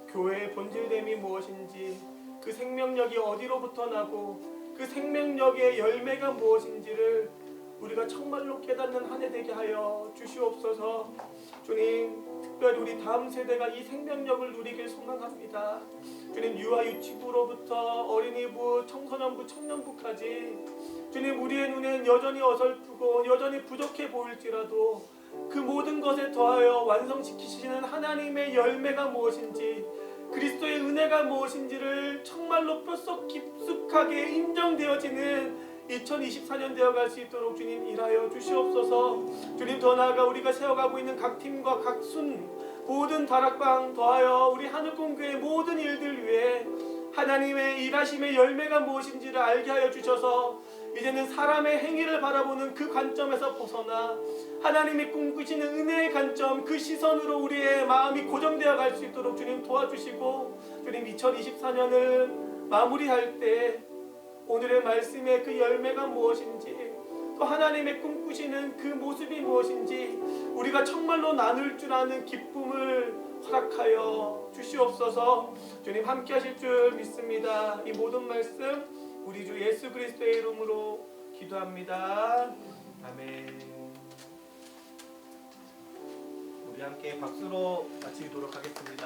교회의 본질됨이 무엇인지 그 생명력이 어디로부터 나고 그 생명력의 열매가 무엇인지를 우리가 정말로 깨닫는 한 해 되게 하여 주시옵소서. 주님 특별히 우리 다음 세대가 이 생명력을 누리길 소망합니다. 주님 유아 유치부로부터 어린이부, 청소년부, 청년부까지 주님 우리의 눈엔 여전히 어설프고 여전히 부족해 보일지라도 그 모든 것에 더하여 완성시키시는 하나님의 열매가 무엇인지 그리스도의 은혜가 무엇인지를 정말로 뼛속 깊숙하게 인정되어지는 2024년 되어갈 수 있도록 주님 일하여 주시옵소서. 주님 더 나아가 우리가 세워가고 있는 각 팀과 각 순 모든 다락방 더하여 우리 하늘공교의 모든 일들 위해 하나님의 일하심의 열매가 무엇인지를 알게 하여 주셔서 이제는 사람의 행위를 바라보는 그 관점에서 벗어나 하나님이 꿈꾸시는 은혜의 관점 그 시선으로 우리의 마음이 고정되어 갈 수 있도록 주님 도와주시고 주님 2024년을 마무리할 때 오늘의 말씀의 그 열매가 무엇인지 또 하나님의 꿈꾸시는 그 모습이 무엇인지 우리가 정말로 나눌 줄 아는 기쁨을 허락하여 주시옵소서. 주님 함께 하실 줄 믿습니다. 이 모든 말씀 우리 주 예수 그리스도의 이름으로 기도합니다. 아멘. 우리 함께 박수로 마치도록 하겠습니다.